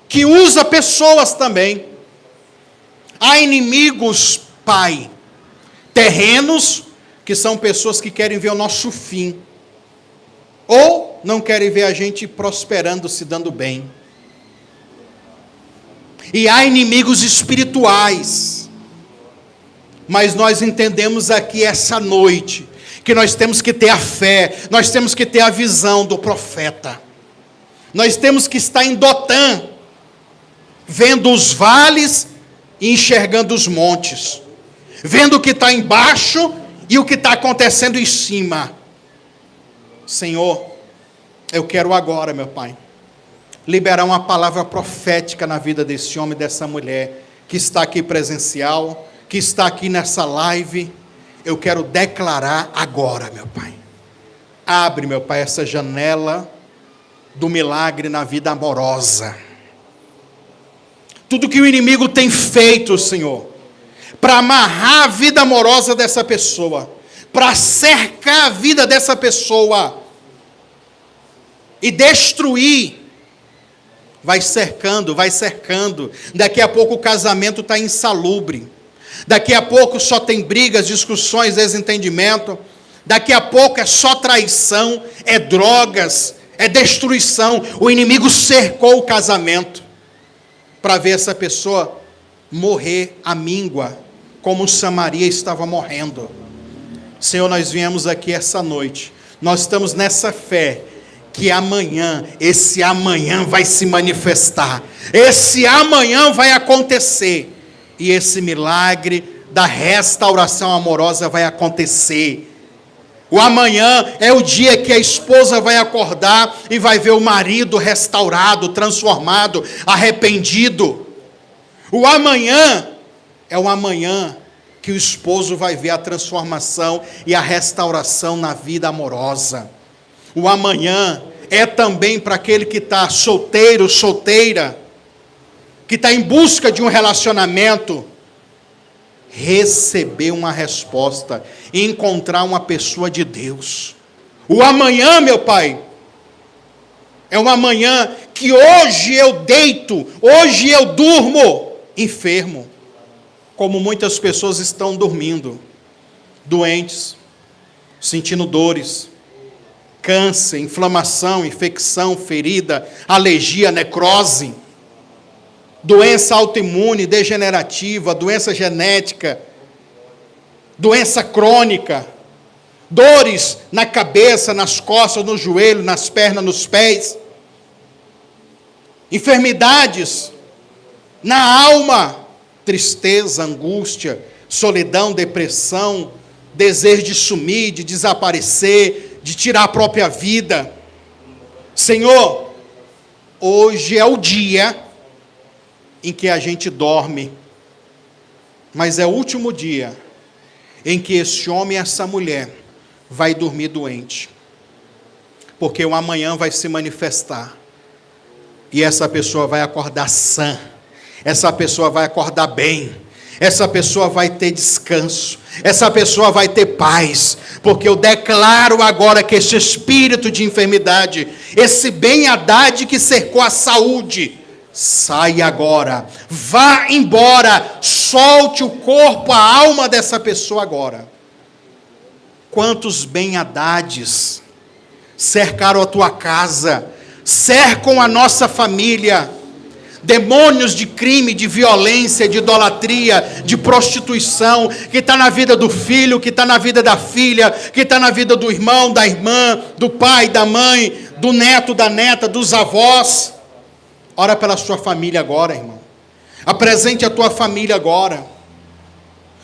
que usa pessoas também. Há inimigos, Pai, terrenos, que são pessoas que querem ver o nosso fim, ou não querem ver a gente prosperando, se dando bem. E há inimigos espirituais, mas nós entendemos aqui essa noite, que nós temos que ter a fé, nós temos que ter a visão do profeta, nós temos que estar em Dotã, vendo os vales e enxergando os montes, vendo o que está embaixo e o que está acontecendo em cima. Senhor, Eu quero agora, meu Pai, liberar uma palavra profética na vida desse homem e dessa mulher que está aqui presencial, que está aqui nessa live. Eu quero declarar agora, meu Pai. Abre, meu Pai, essa janela do milagre na vida amorosa. Tudo que o inimigo tem feito, Senhor, para amarrar a vida amorosa dessa pessoa, para cercar a vida dessa pessoa e destruir, vai cercando. Daqui a pouco o casamento está insalubre. Daqui a pouco só tem brigas, discussões, desentendimento. Daqui a pouco é só traição, é drogas, é destruição. O inimigo cercou o casamento para ver essa pessoa morrer à míngua, como Samaria estava morrendo. Senhor, nós viemos aqui essa noite. Nós estamos nessa fé que amanhã, esse amanhã vai se manifestar. Esse amanhã vai acontecer. E esse milagre da restauração amorosa vai acontecer. O amanhã é o dia que a esposa vai acordar e vai ver o marido restaurado, transformado, arrependido. O amanhã é o amanhã que o esposo vai ver a transformação e a restauração na vida amorosa. O amanhã é também para aquele que está solteiro, solteira, que está em busca de um relacionamento, receber uma resposta e encontrar uma pessoa de Deus. O amanhã, meu Pai, é um amanhã que hoje eu deito, hoje eu durmo enfermo, como muitas pessoas estão dormindo, doentes, sentindo dores, câncer, inflamação, infecção, ferida, alergia, necrose, doença autoimune, degenerativa, doença genética, doença crônica, dores na cabeça, nas costas, no joelho, nas pernas, nos pés, enfermidades na alma, tristeza, angústia, solidão, depressão, desejo de sumir, de desaparecer, de tirar a própria vida. Senhor, hoje é o dia em que a gente dorme, mas é o último dia em que esse homem e essa mulher vai dormir doente, porque o amanhã vai se manifestar, e essa pessoa vai acordar sã, essa pessoa vai acordar bem, essa pessoa vai ter descanso, essa pessoa vai ter paz, porque eu declaro agora que esse espírito de enfermidade, esse bem-haddad que cercou a saúde, sai agora, vá embora, solte o corpo, a alma dessa pessoa agora. Quantos bem-haddades cercaram a tua casa, cercam a nossa família, demônios de crime, de violência, de idolatria, de prostituição, que está na vida do filho, que está na vida da filha, que está na vida do irmão, da irmã, do pai, da mãe, do neto, da neta, dos avós. Ora pela sua família agora, irmão. Apresente a tua família agora,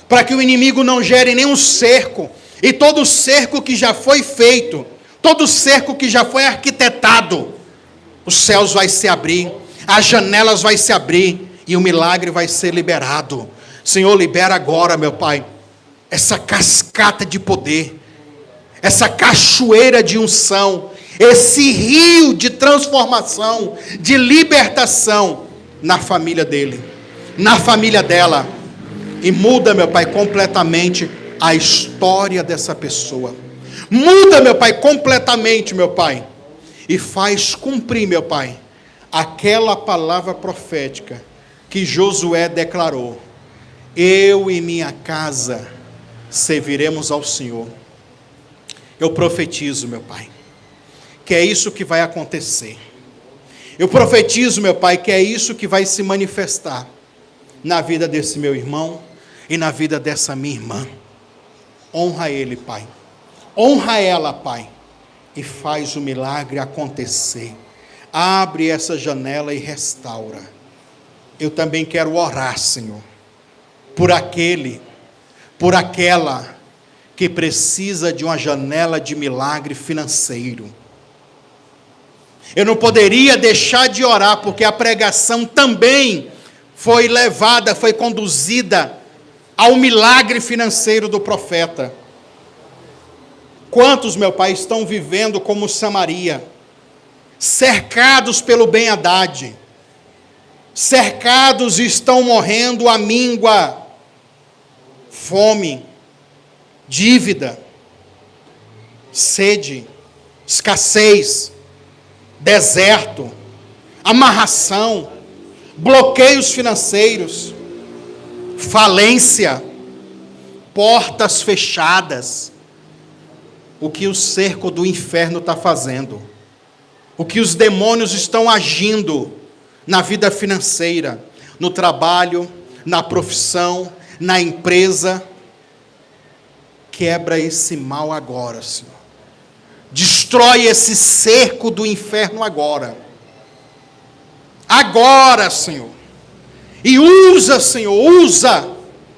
para que o inimigo não gere nenhum cerco, e todo cerco que já foi feito, todo cerco que já foi arquitetado, os céus vai se abrir, as janelas vai se abrir, e o milagre vai ser liberado. Senhor, libera agora, meu Pai, essa cascata de poder, essa cachoeira de unção, esse rio de transformação, de libertação na família dele, na família dela, e muda, meu Pai, completamente a história dessa pessoa. Muda, meu Pai, completamente, meu Pai, e faz cumprir, meu Pai, aquela palavra profética que Josué declarou: eu e minha casa serviremos ao Senhor. Eu profetizo, meu Pai, que é isso que vai acontecer. Eu profetizo, meu Pai, que é isso que vai se manifestar na vida desse meu irmão e na vida dessa minha irmã. Honra ele, Pai. Honra ela, Pai. E faz o milagre acontecer. Abre essa janela e restaura. Eu também quero orar, Senhor, por aquele, por aquela que precisa de uma janela de milagre financeiro. Eu não poderia deixar de orar, porque a pregação também foi levada, foi conduzida ao milagre financeiro do profeta. Quantos, meu Pai, estão vivendo como Samaria, cercados pelo Ben-Hadad, cercados e estão morrendo à míngua, fome, dívida, sede, escassez, deserto, amarração, bloqueios financeiros, falência, portas fechadas. O que o cerco do inferno está fazendo? O que os demônios estão agindo na vida financeira, no trabalho, na profissão, na empresa? Quebra esse mal agora, Senhor. Destrói esse cerco do inferno agora. Agora, Senhor. E usa, Senhor, usa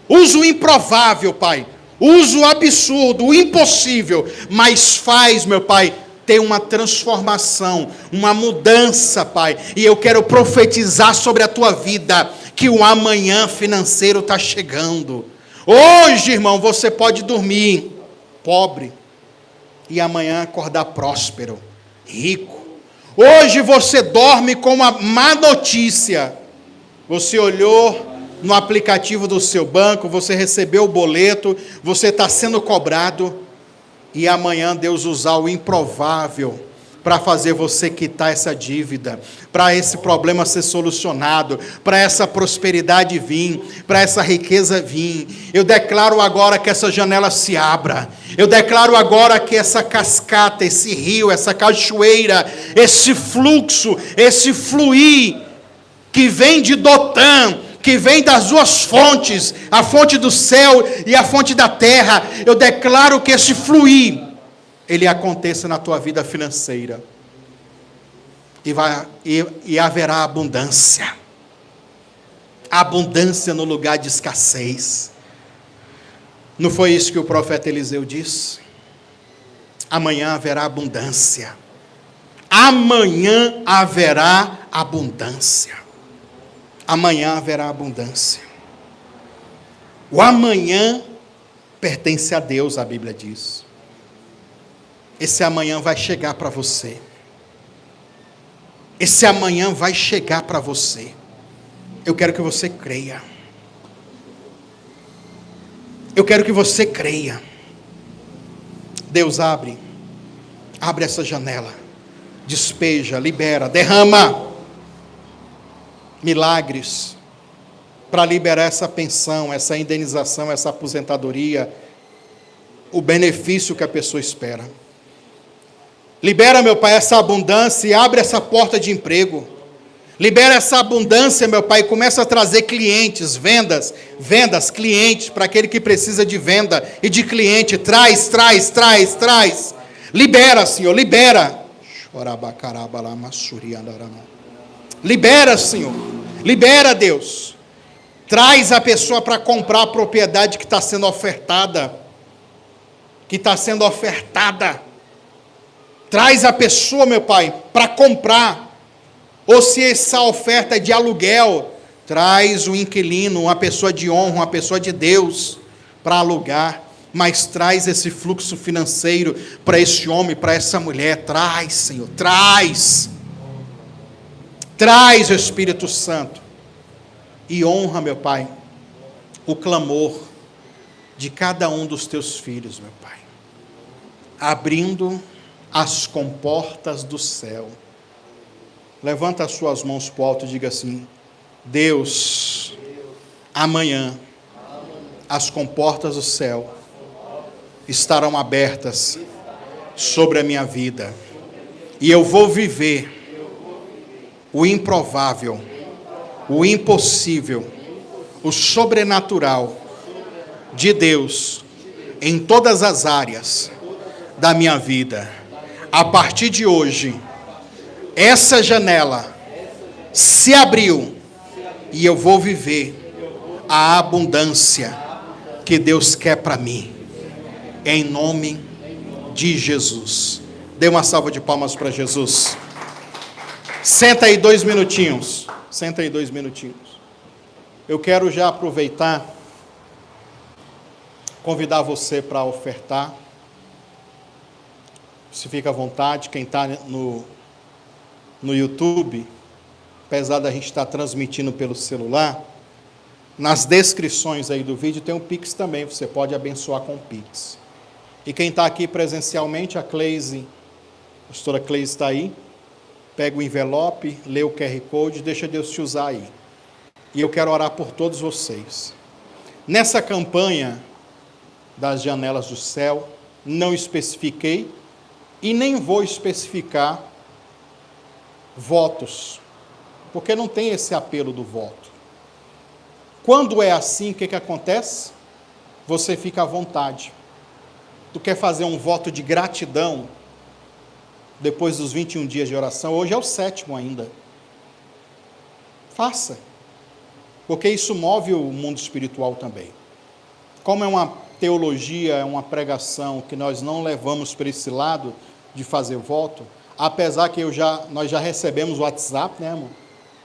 o improvável, Pai. Usa o absurdo, o impossível. Mas faz, meu Pai, ter uma transformação, uma mudança, Pai. E eu quero profetizar sobre a tua vida, que o amanhã financeiro está chegando. Hoje, irmão, você pode dormir pobre e amanhã acordar próspero, rico. Hoje você dorme com uma má notícia. Você olhou no aplicativo do seu banco, você recebeu o boleto, você está sendo cobrado, e amanhã Deus usar o improvável para fazer você quitar essa dívida, para esse problema ser solucionado, para essa prosperidade vir, para essa riqueza vir. Eu declaro agora que essa janela se abra. Eu declaro agora que essa cascata, esse rio, essa cachoeira, esse fluxo, esse fluir que vem de Dotã, que vem das duas fontes, a fonte do céu e a fonte da terra, eu declaro que esse fluir, ele aconteça na tua vida financeira, e haverá abundância no lugar de escassez. Não foi isso que o profeta Eliseu disse? Amanhã haverá abundância, amanhã haverá abundância, amanhã haverá abundância. O amanhã pertence a Deus, a Bíblia diz. Esse amanhã vai chegar para você. Esse amanhã vai chegar para você. Eu quero que você creia. Eu quero que você creia. Deus abre essa janela, despeja, libera, derrama milagres para liberar essa pensão, essa indenização, essa aposentadoria, o benefício que a pessoa espera. Libera, meu Pai, essa abundância e abre essa porta de emprego. Libera essa abundância, meu Pai, e começa a trazer clientes, vendas, clientes, para aquele que precisa de venda e de cliente. Traz. Libera, Senhor, libera. Libera, Senhor. Libera, Deus. Traz a pessoa para comprar a propriedade que está sendo ofertada. Traz a pessoa, meu Pai, para comprar. Ou se essa oferta é de aluguel, traz o inquilino, uma pessoa de honra, uma pessoa de Deus, para alugar. Mas traz esse fluxo financeiro para esse homem, para essa mulher. Traz, Senhor, traz. Traz o Espírito Santo. E honra, meu Pai, o clamor de cada um dos teus filhos, meu Pai. Abrindo as comportas do céu. Levanta as suas mãos para o alto e diga assim: Deus, amanhã as comportas do céu estarão abertas sobre a minha vida, e eu vou viver o improvável, o impossível, o sobrenatural de Deus em todas as áreas da minha vida. A partir de hoje, essa janela se abriu e eu vou viver a abundância que Deus quer para mim, em nome de Jesus. Dê uma salva de palmas para Jesus. Senta aí 2 minutinhos. Senta aí 2 minutinhos. Eu quero já aproveitar, convidar você para ofertar. Se fica à vontade, quem está no YouTube, apesar da gente estar transmitindo pelo celular, nas descrições aí do vídeo tem um Pix também, você pode abençoar com o Pix. E quem está aqui presencialmente, a Cleise, a pastora Cleise está aí, pega o envelope, lê o QR Code, deixa Deus te usar aí. E eu quero orar por todos vocês. Nessa campanha das janelas do céu, não especifiquei e nem vou especificar votos, porque não tem esse apelo do voto. Quando é assim, o que acontece? Você fica à vontade. Tu quer fazer um voto de gratidão depois dos 21 dias de oração? Hoje é o 7º ainda. Faça, porque isso move o mundo espiritual também. Como é uma teologia, é uma pregação que nós não levamos para esse lado de fazer voto, apesar que nós já recebemos o WhatsApp, né, amor?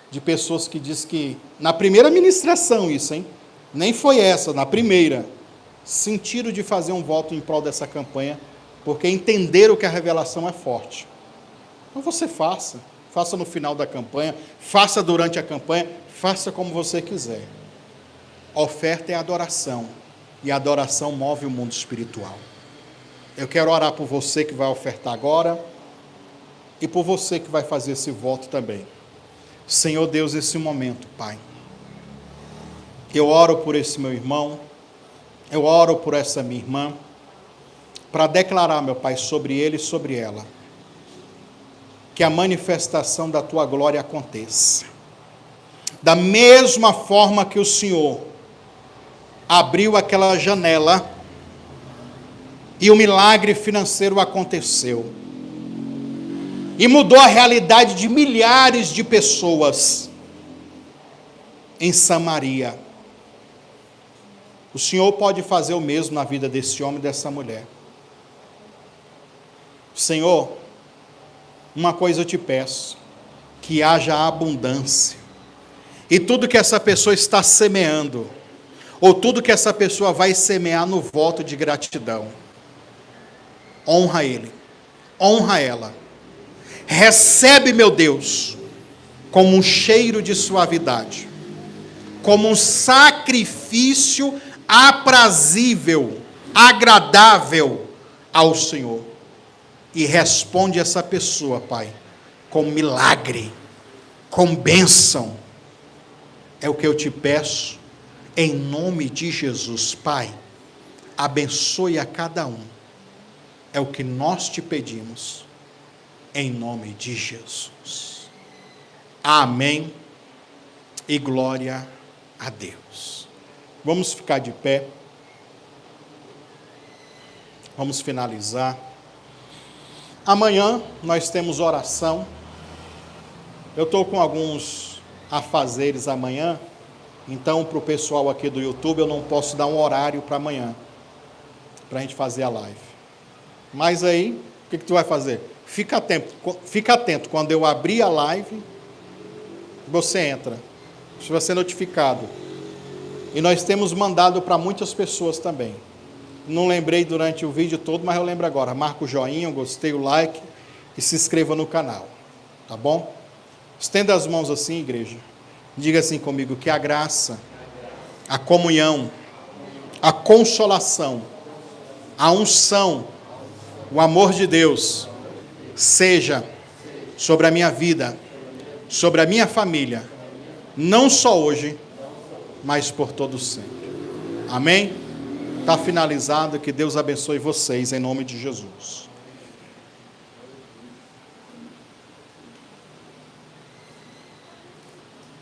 De pessoas que diz que, na primeira ministração isso, hein? Nem foi essa, na primeira, sentiram de fazer um voto em prol dessa campanha, porque entenderam que a revelação é forte. Então você faça no final da campanha, faça durante a campanha, faça como você quiser. Oferta é adoração, e a adoração move o mundo espiritual. Eu quero orar por você que vai ofertar agora, e por você que vai fazer esse voto também. Senhor Deus, esse momento, Pai, eu oro por esse meu irmão, eu oro por essa minha irmã, para declarar, meu Pai, sobre ele e sobre ela, que a manifestação da Tua glória aconteça. Da mesma forma que o Senhor abriu aquela janela e o milagre financeiro aconteceu, e mudou a realidade de milhares de pessoas em Samaria. O Senhor pode fazer o mesmo na vida desse homem e dessa mulher. Senhor, uma coisa eu te peço, que haja abundância, e tudo que essa pessoa está semeando, ou tudo que essa pessoa vai semear no voto de gratidão, honra ele, honra ela, recebe, meu Deus, como um cheiro de suavidade, como um sacrifício aprazível, agradável ao Senhor, e responde essa pessoa, Pai, com milagre, com bênção. É o que eu te peço, em nome de Jesus. Pai, abençoe a cada um, é o que nós te pedimos, em nome de Jesus. Amém e glória a Deus. Vamos ficar de pé. Vamos finalizar. Amanhã nós temos oração. Eu estou com alguns afazeres amanhã, então para o pessoal aqui do YouTube eu não posso dar um horário para amanhã, para a gente fazer a live. Mas aí, o que tu vai fazer? Fica atento, quando eu abrir a live, você entra, você vai ser notificado. E nós temos mandado para muitas pessoas também. Não lembrei durante o vídeo todo, mas eu lembro agora. Marca o joinha, gostei, o like e se inscreva no canal, tá bom? Estenda as mãos assim, igreja. Diga assim comigo, que a graça, a comunhão, a consolação, a unção, o amor de Deus seja sobre a minha vida, sobre a minha família, não só hoje, mas por todo sempre. Amém? Está finalizado, que Deus abençoe vocês, em nome de Jesus.